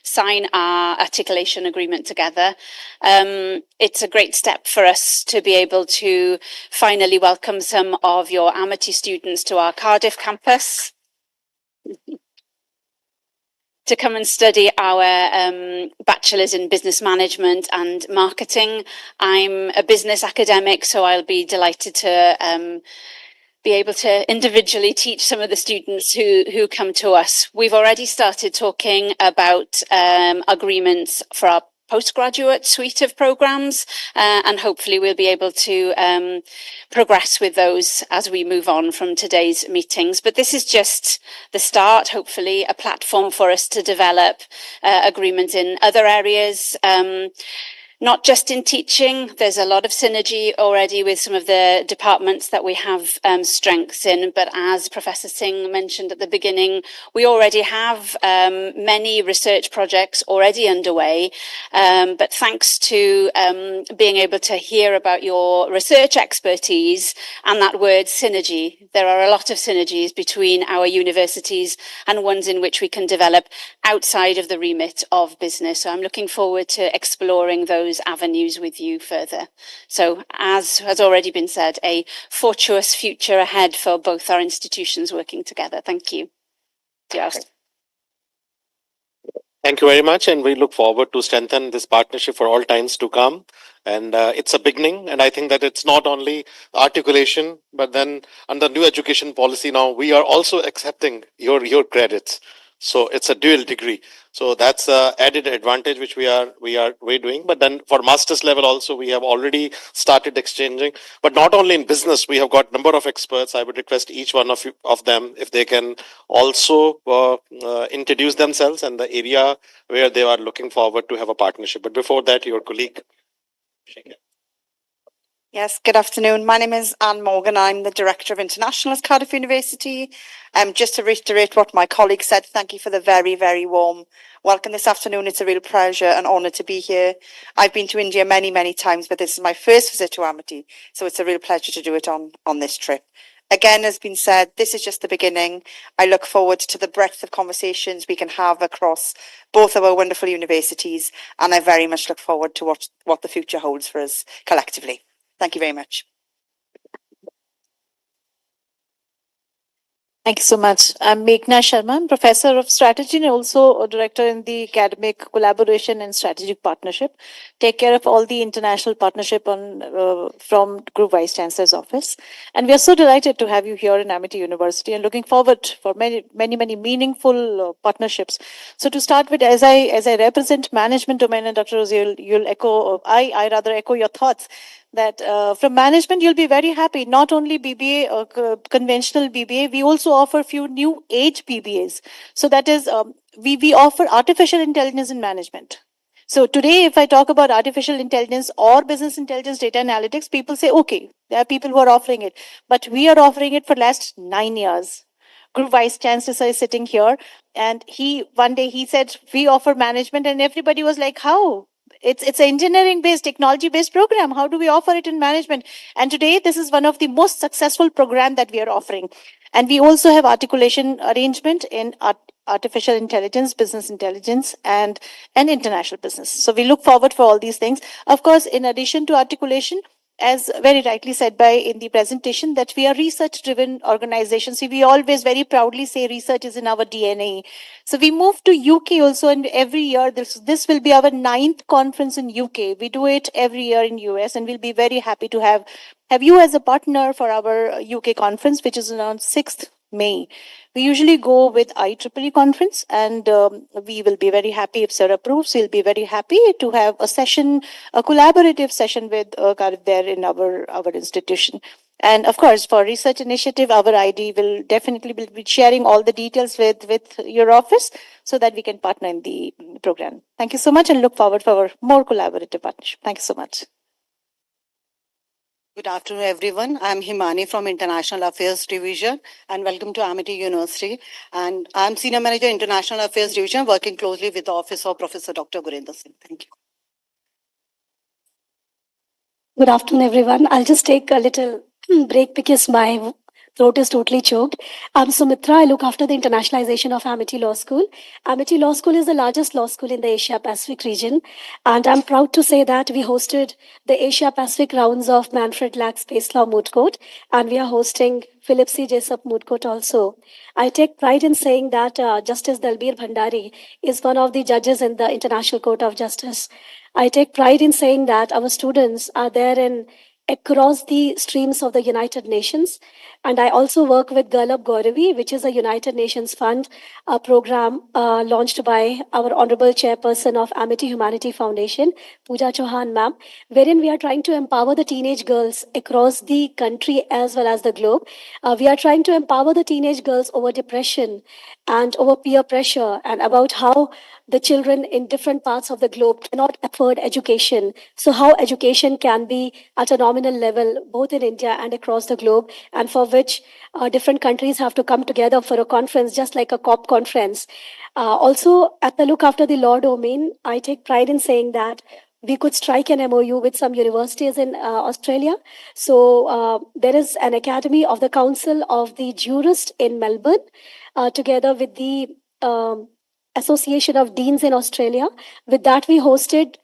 sign our articulation agreement together. It's a great step for us to be able to finally welcome some of your Amity students to our Cardiff campus. to come and study our bachelor's in business management and marketing. I'm a business academic, so I'll be delighted to be able to individually teach some of the students who come to us. We've already started talking about agreements for our postgraduate suite of programs, and hopefully we'll be able to progress with those as we move on from today's meetings. But this is just the start, hopefully a platform for us to develop agreements in other areas. Not just in teaching, there's a lot of synergy already with some of the departments that we have strengths in. But as Professor Singh mentioned at the beginning, we already have many research projects already underway. But thanks to being able to hear about your research expertise and that word synergy, there are a lot of synergies between our universities and ones in which we can develop outside of the remit of business. So I'm looking forward to exploring those avenues with you further. So as has already been said, a fortuitous future ahead for both our institutions working together. Thank you. Yes. Thank you very much, and we look forward to strengthen this partnership for all times to come. And it's a beginning, and I think that it's not only articulation, but then under new education policy now, we are also accepting your credits. So it's a dual degree. So that's a added advantage which we're doing. But then for master's level also, we have already started exchanging. But not only in business, we have got a number of experts. I would request each one of them if they can also introduce themselves and the area where they are looking forward to have a partnership. But before that, your colleague. Yes, good afternoon. My name is Anne Morgan. I'm the Director of International at Cardiff University. Just to reiterate what my colleague said, thank you for the very, very warm welcome this afternoon. It's a real pleasure and honour to be here. I've been to India many, many times, but this is my first visit to Amity, so it's a real pleasure to do it on this trip. Again, as been said, this is just the beginning. I look forward to the breadth of conversations we can have across both of our wonderful universities, and I very much look forward to what the future holds for us collectively. Thank you very much. Thank you so much. I'm Meghna Sharma. I'm Professor of Strategy and also a Director in the Academic Collaboration and Strategic Partnership. Take care of all the international partnership from Group Vice Chancellor's Office. And we are so delighted to have you here in Amity University and looking forward for many meaningful partnerships. So to start with, as I represent management domain, and Dr. Rose, you'll echo, I rather echo your thoughts, that from management, you'll be very happy. Not only BBA or conventional BBA, we also offer a few new age BBAs. So that is, we offer artificial intelligence in management. So today, if I talk about artificial intelligence or business intelligence data analytics, people say, okay, there are people who are offering it. But we are offering it for the last 9 years. Group Vice Chancellor is sitting here, and one day he said, we offer management, and everybody was like, how? It's an engineering-based, technology-based program. How do we offer it in management? And today, this is one of the most successful programs that we are offering. And we also have articulation arrangement in artificial intelligence, business intelligence, and international business. So we look forward for all these things. Of course, in addition to articulation, as very rightly said in the presentation, that we are research-driven organizations. So we always very proudly say research is in our DNA. So we moved to UK also, and every year, this will be our 9th conference in UK. We do it every year in US, and we'll be very happy to have you as a partner for our UK conference, which is on 6th May. We usually go with IEEE conference, and we will be very happy if Sir approves. We'll be very happy to have a session, a collaborative session with CARDIFF there in our institution. And of course, for research initiative, our ID will definitely be sharing all the details with your office so that we can partner in the program. Thank you so much, and look forward for more collaborative partnership. Thank you so much. Good afternoon, everyone. I'm Himani from International Affairs Division, and welcome to Amity University. And I'm Senior Manager, International Affairs Division, working closely with the Office of Professor Dr. Gurinder Singh. Thank you. Good afternoon, everyone. I'll just take a little break because my throat is totally choked. I'm Sumitra. I look after the internationalization of Amity Law School. Amity Law School is the largest law school in the Asia Pacific region. And I'm proud to say that we hosted the Asia Pacific rounds of Manfred Lack Space Law Moot Court. And we are hosting Philip C. Jessup Moot Court also. I take pride in saying that Justice Dalbir Bhandari is one of the judges in the International Court of Justice. I take pride in saying that our students are there in across the streams of the United Nations. And I also work with Galab Gauravi, which is a United Nations Fund program launched by our Honorable Chairperson of Amity Humanity Foundation, Pooja Chauhan ma'am, wherein we are trying to empower the teenage girls across the country as well as the globe. We are trying to empower the teenage girls over depression and over peer pressure and about how the children in different parts of the globe cannot afford education. So how education can be at a nominal level, both in India and across the globe, and for which different countries have to come together for a conference, just like a COP conference. Also, at the look after the law domain, I take pride in saying that we could strike an MOU with some universities in Australia. So there is an academy of the Council of the Jurist in Melbourne, together with the Association of Deans in Australia. With that, we hosted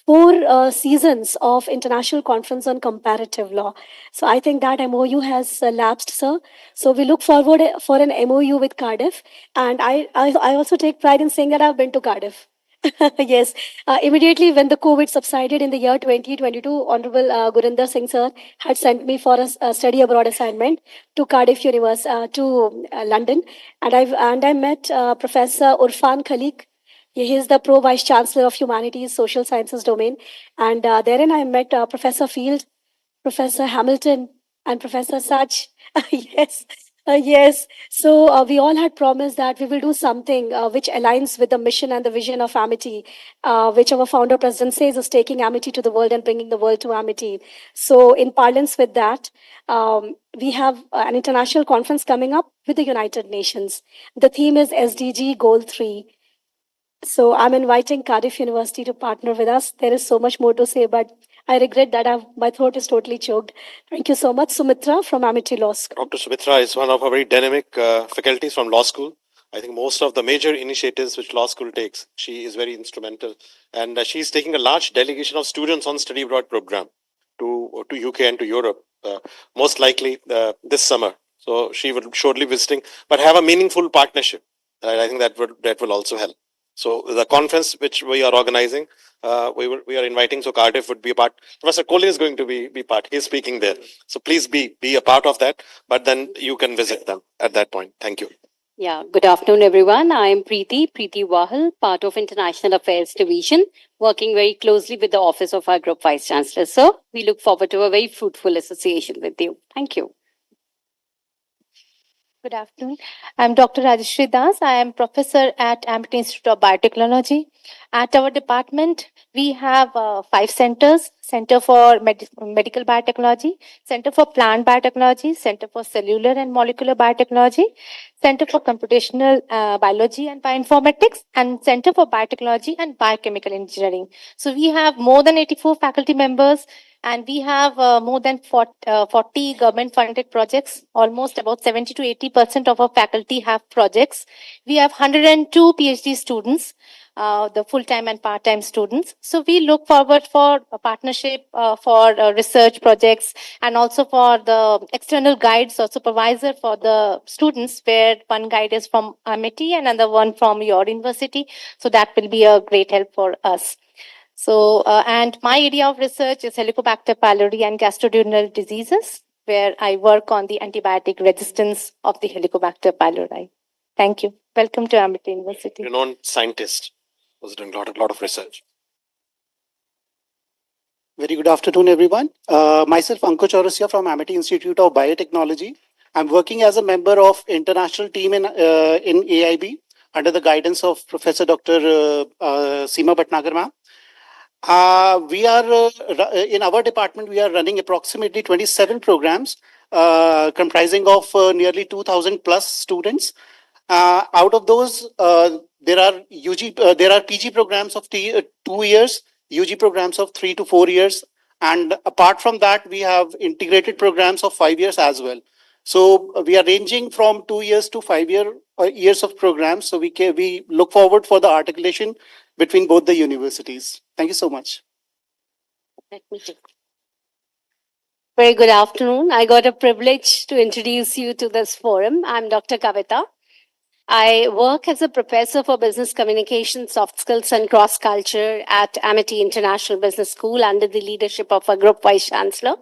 4 seasons of International Conference on Comparative Law. So I think that MOU has lapsed, sir. So we look forward for an MOU with Cardiff. And I also take pride in saying that I've been to Cardiff. Yes. Immediately when the COVID subsided in the year 2022, Honorable Gurinder Singh sir had sent me for a study abroad assignment to Cardiff University, to London. And I met Professor Urfan Khalik. He is the Pro Vice Chancellor of Humanities, Social Sciences domain. And therein I met Professor Field, Professor Hamilton, and Professor Sach. Yes. Yes. So we all had promised that we will do something which aligns with the mission and the vision of Amity, which our founder president says is taking Amity to the world and bringing the world to Amity. So in parlance with that, we have an international conference coming up with the United Nations. The theme is SDG Goal 3. So I'm inviting Cardiff University to partner with us. There is so much more to say, but I regret that my throat is totally choked. Thank you so much, Sumitra from Amity Law School. Dr. Sumitra is one of our very dynamic faculties from law school. I think most of the major initiatives which law school takes, she is very instrumental. And she is taking a large delegation of students on study abroad program to UK and to Europe, most likely this summer. So she will shortly visiting, but have a meaningful partnership. I think that will also help. So the conference which we are organizing, we are inviting. So Cardiff would be a part. Professor Kohli is going to be part. He is speaking there. So please be a part of that. But then you can visit them at that point. Thank you. Yeah, good afternoon, everyone. I am Preeti Wahal, part of International Affairs Division, working very closely with the office of our Group Vice Chancellor. So we look forward to a very fruitful association with you. Thank you. Good afternoon. I'm Dr. Rajeshri Das. I am professor at Amity Institute of Biotechnology. At our department, we have 5 centers: Center for Medical Biotechnology, Center for Plant Biotechnology, Center for Cellular and Molecular Biotechnology, Center for Computational Biology and Bioinformatics, and Center for Biotechnology and Biochemical Engineering. So we have more than 84 faculty members, and we have more than 40 government-funded projects. Almost about 70 to 80% of our faculty have projects. We have 102 PhD students, the full-time and part-time students. So we look forward for a partnership for research projects, and also for the external guides or supervisor for the students, where one guide is from Amity and another one from your university. So that will be a great help for us. So, and my area of research is Helicobacter pylori and gastroduodenal diseases, where I work on the antibiotic resistance of the Helicobacter pylori. Thank you. Welcome to Amity University. Renowned scientist, was doing a lot of research. Very good afternoon, everyone. Myself, Ankush Chaurasia from Amity Institute of Biotechnology. I'm working as a member of international team in AIB under the guidance of Professor Dr. Seema Bhatnagar ma'am. We are in our department, we are running approximately 27 programs comprising of nearly 2,000 plus students. Out of those, there are PG programs of 2 years, UG programs of 3 to 4 years, and apart from that, we have integrated programs of 5 years as well. So we are ranging from 2 years to 5 years of programs. So we look forward for the articulation between both the universities. Thank you so much. Let me take. Very good afternoon. I got a privilege to introduce you to this forum. I'm Dr. Kavita. I work as a professor for business communication, soft skills, and cross culture at Amity International Business School under the leadership of our group vice chancellor.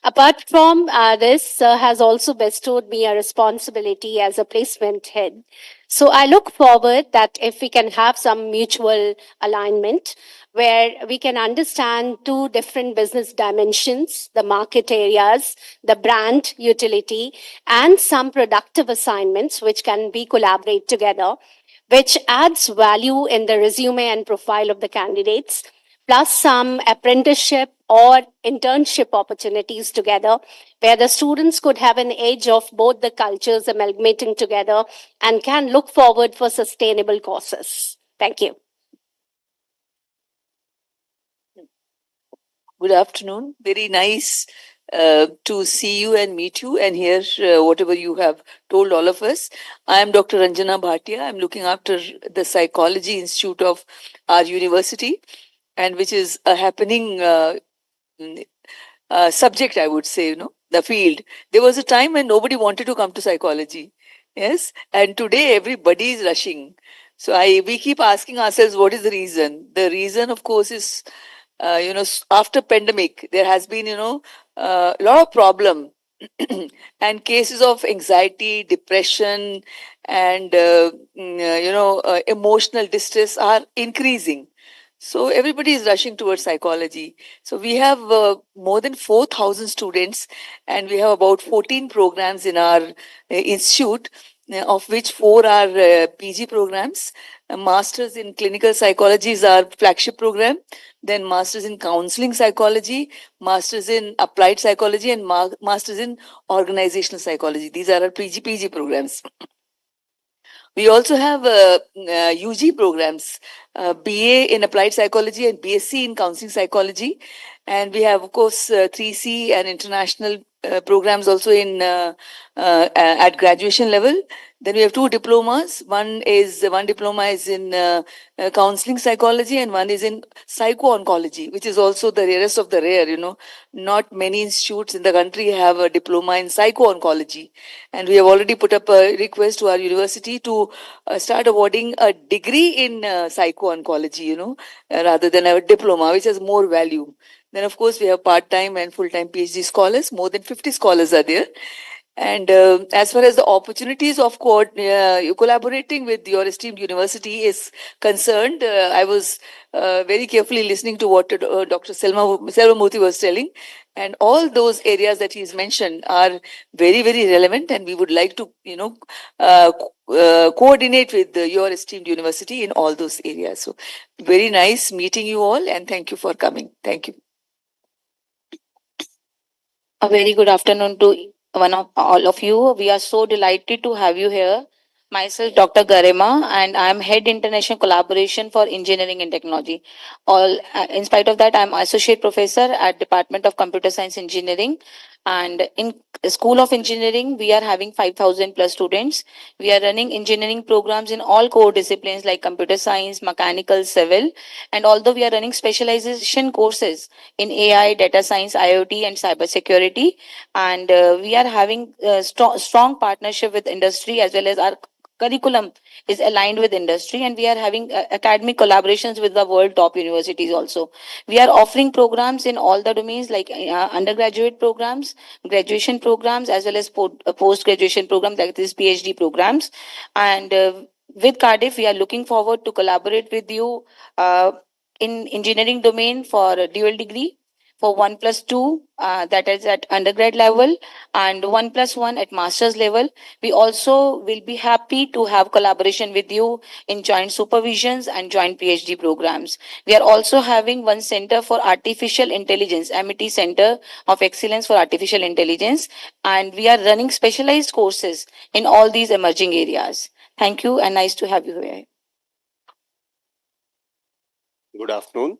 Apart from this, Sir has also bestowed me a responsibility as a placement head. So I look forward that if we can have some mutual alignment where we can understand two different business dimensions, the market areas, the brand utility, and some productive assignments which can be collaborate together, which adds value in the resume and profile of the candidates, plus some apprenticeship or internship opportunities together, where the students could have an edge of both the cultures amalgamating together and can look forward for sustainable courses. Thank you. Good afternoon. Very nice to see you and meet you and hear whatever you have told all of us. I am Dr. Ranjana Bhatia. I'm looking after the Psychology Institute of our university, and which is a happening subject, I would say, the field. There was a time when nobody wanted to come to psychology. Yes. And today everybody is rushing. So we keep asking ourselves, what is the reason? The reason, of course, is after pandemic, there has been, a lot of problem and cases of anxiety, depression, and, emotional distress are increasing. So everybody is rushing towards psychology. So we have more than 4,000 students, and we have about 14 programs in our institute, of which 4 are PG programs. Masters in clinical psychology is our flagship program. Then masters in counseling psychology, masters in applied psychology, and masters in organizational psychology. These are our PG programs. We also have UG programs, BA in applied psychology and BSc in counseling psychology. And we have, of course, 3C and international programs also in at graduation level. Then we have 2 diplomas. One diploma is in counseling psychology, and one is in psycho-oncology, which is also the rarest of the rare. Not many institutes in the country have a diploma in psycho-oncology. And we have already put up a request to our university to start awarding a degree in psycho-oncology, rather than a diploma, which has more value. Then, of course, we have part-time and full-time PhD scholars. More than 50 scholars are there. And as far as the opportunities of collaborating with your esteemed university is concerned, I was very carefully listening to what Dr. Selva-Murthy was telling. And all those areas that he's mentioned are very, very relevant. And we would like to, coordinate with your esteemed university in all those areas. So very nice meeting you all. And thank you for coming. Thank you. A very good afternoon to all of you. We are so delighted to have you here. Myself, Dr. Garima, and I'm Head International Collaboration for Engineering and Technology. In spite of that, I'm Associate Professor at Department of Computer Science Engineering. And in School of Engineering, we are having 5,000 plus students. We are running engineering programs in all core disciplines like computer science, mechanical, civil. And although we are running specialization courses in AI, data science, IoT, and cybersecurity, and we are having strong partnership with industry, as well as our curriculum is aligned with industry, and we are having academic collaborations with the world top universities also. We are offering programs in all the domains like undergraduate programs, graduation programs, as well as post-graduation programs like these PhD programs. And with Cardiff, we are looking forward to collaborate with you in engineering domain for a dual degree, for 1+2, that is at undergrad level, and 1+1 at master's level. We also will be happy to have collaboration with you in joint supervisions and joint PhD programs. We are also having one center for artificial intelligence, Amity Center of Excellence for Artificial Intelligence, and we are running specialized courses in all these emerging areas. Thank you, and nice to have you here. Good afternoon.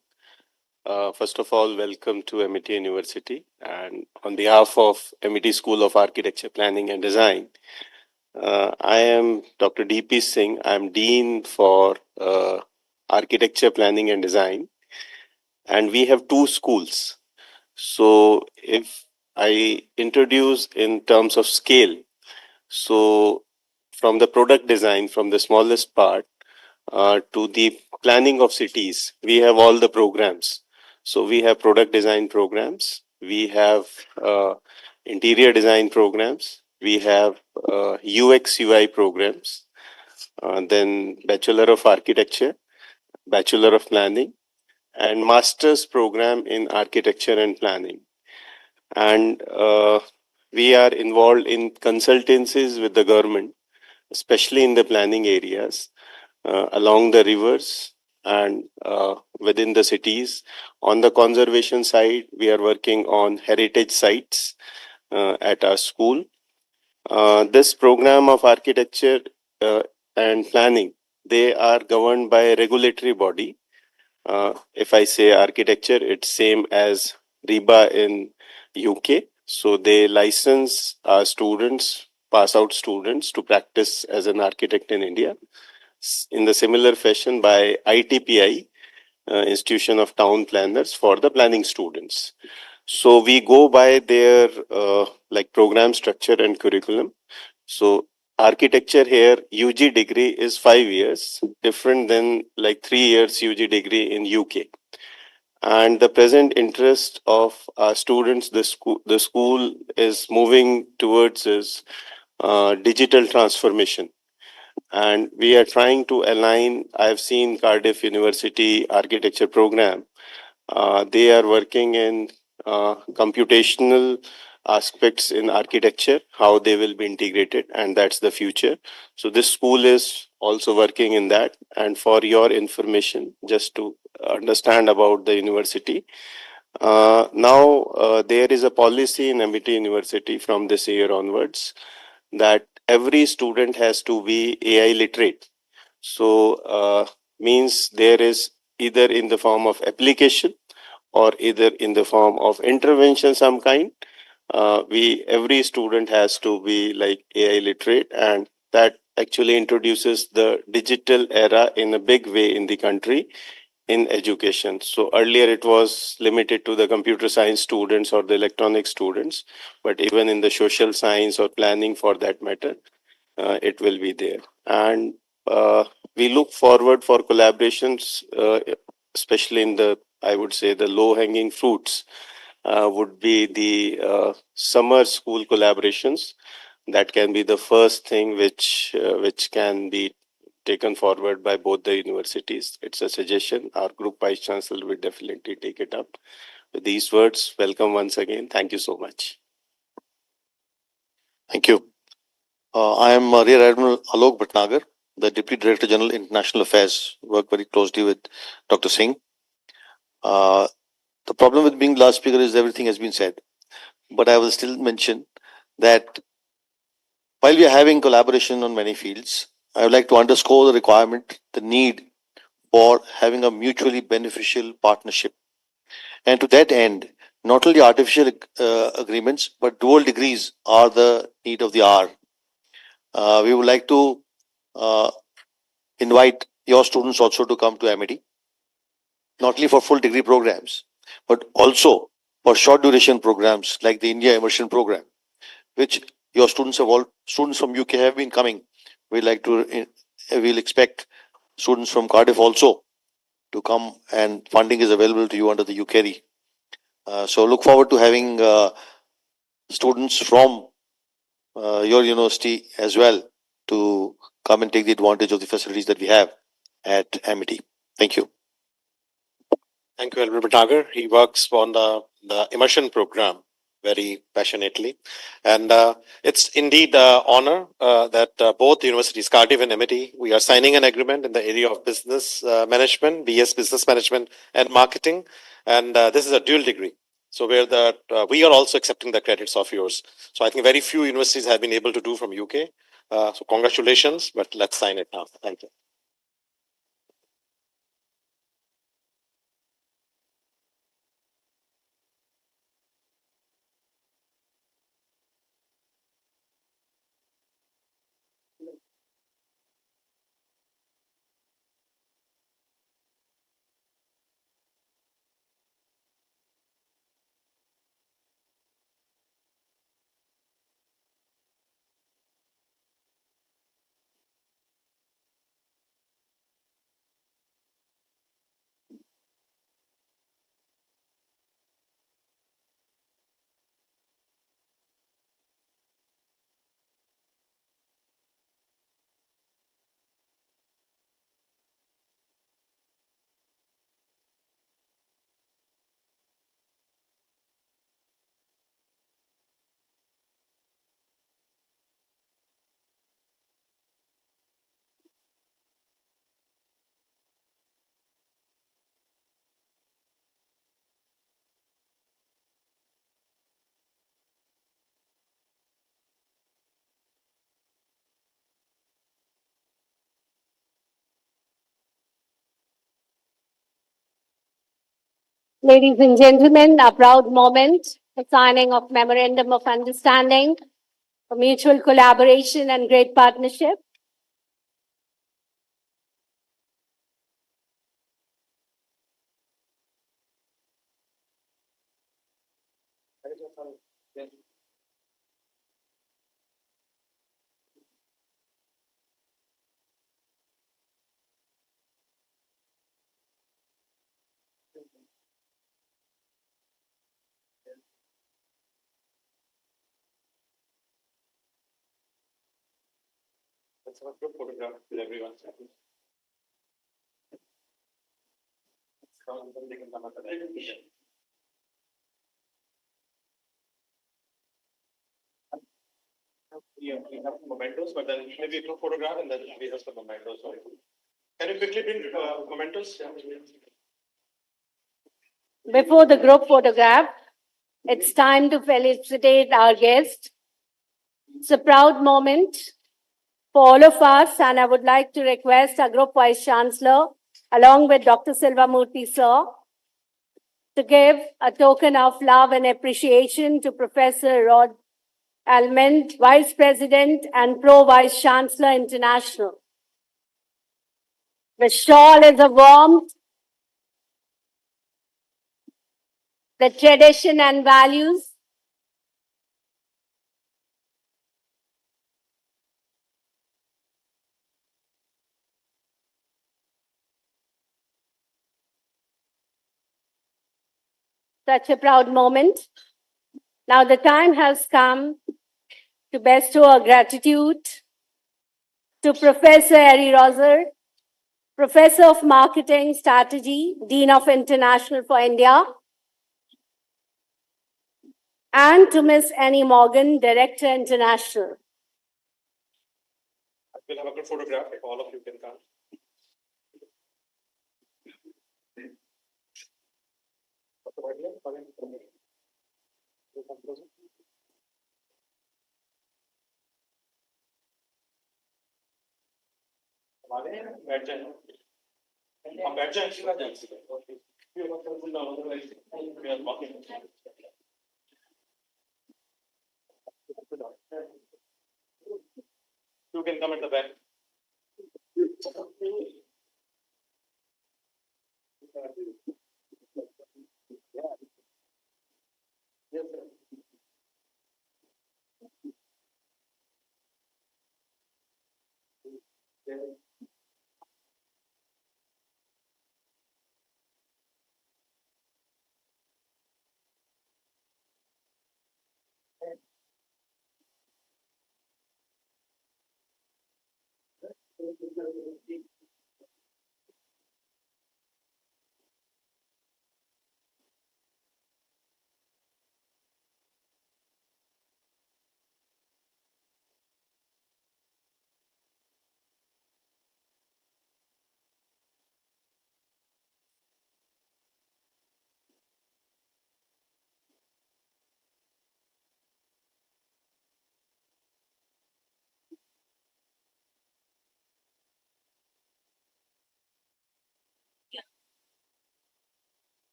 First of all, welcome to MIT University. And on behalf of MIT School of Architecture, Planning and Design, I am Dr. D.P. Singh. I'm Dean for Architecture, Planning and Design. And we have two schools. So if I introduce in terms of scale, so from the product design, from the smallest part, to the planning of cities, we have all the programs. So we have product design programs, we have interior design programs, we have UX UI programs, then Bachelor of Architecture, Bachelor of Planning, and Master's program in Architecture and Planning. And we are involved in consultancies with the government, especially in the planning areas, along the rivers and within the cities. On the conservation side, we are working on heritage sites at our school. This program of architecture and planning, they are governed by a regulatory body. If I say architecture, it's same as RIBA in UK. So they license our students, pass out students to practice as an architect in India. In the similar fashion by ITPI, Institution of Town Planners, for the planning students. So we go by their like program structure and curriculum. So architecture here, UG degree is 5 years, different than like 3 years UG degree in UK. And the present interest of our students, the school is moving towards is digital transformation. And we are trying to align. I've seen Cardiff University architecture program. They are working in computational aspects in architecture, how they will be integrated, and that's the future. So this school is also working in that. And for your information, just to understand about the university, now there is a policy in MIT University from this year onwards that every student has to be AI literate. So means there is either in the form of application or either in the form of intervention some kind. Every student has to be like AI literate, and that actually introduces the digital era in a big way in the country in education. So earlier it was limited to the computer science students or the electronic students, but even in the social science or planning for that matter, it will be there. And we look forward for collaborations, especially in the, I would say, the low hanging fruits would be the summer school collaborations. That can be the first thing which can be taken forward by both the universities. It's a suggestion. Our group vice chancellor will definitely take it up. With these words, welcome once again. Thank you so much. Thank you. I am Rear Admiral Alok Bhatnagar, the Deputy Director General International Affairs. Work very closely with Dr. Singh. The problem with being last speaker is everything has been said. But I will still mention that while we are having collaboration on many fields, I would like to underscore the requirement, the need for having a mutually beneficial partnership. And to that end, not only artificial agreements, but dual degrees are the need of the hour. We would like to invite your students also to come to MIT, not only for full degree programs, but also for short duration programs like the India Immersion Program, which your students from UK have been coming. We'll expect students from Cardiff also to come, and funding is available to you under the UKRI. So look forward to having students from your university as well to come and take the advantage of the facilities that we have at MIT. Thank you. Thank you, Albert Bhatnagar. He works on the immersion program very passionately. And it's indeed an honor that both universities, Cardiff and MIT, we are signing an agreement in the area of business management, BS Business Management and Marketing. And this is a dual degree. So we are also accepting the credits of yours. So I think very few universities have been able to do from UK. So congratulations, but let's sign it now. Thank you. Ladies and gentlemen, a proud moment, the signing of Memorandum of Understanding for mutual collaboration and great partnership. Let's have a group photograph with everyone. Yeah, we have mementos, but then maybe a group photograph and then we have some mementos. Can you quickly bring mementos? Before the group photograph, it's time to felicitate our guest. It's a proud moment for all of us, and I would like to request our Group Vice Chancellor, along with Dr. Silvamurthy Sir, to give a token of love and appreciation to Professor Rod Almond, Vice President and Pro Vice Chancellor International. The shawl is a warmth, the tradition and values. Such a proud moment. Now the time has come to bestow our gratitude to Professor Harry Roser, Professor of Marketing Strategy, Dean of International for India, and to Ms. Annie Morgan, Director International. We'll have a good photograph if all of you can come. बैठ जाए हम बैठ जाए इसी बात You can come at the back. Yes, sir.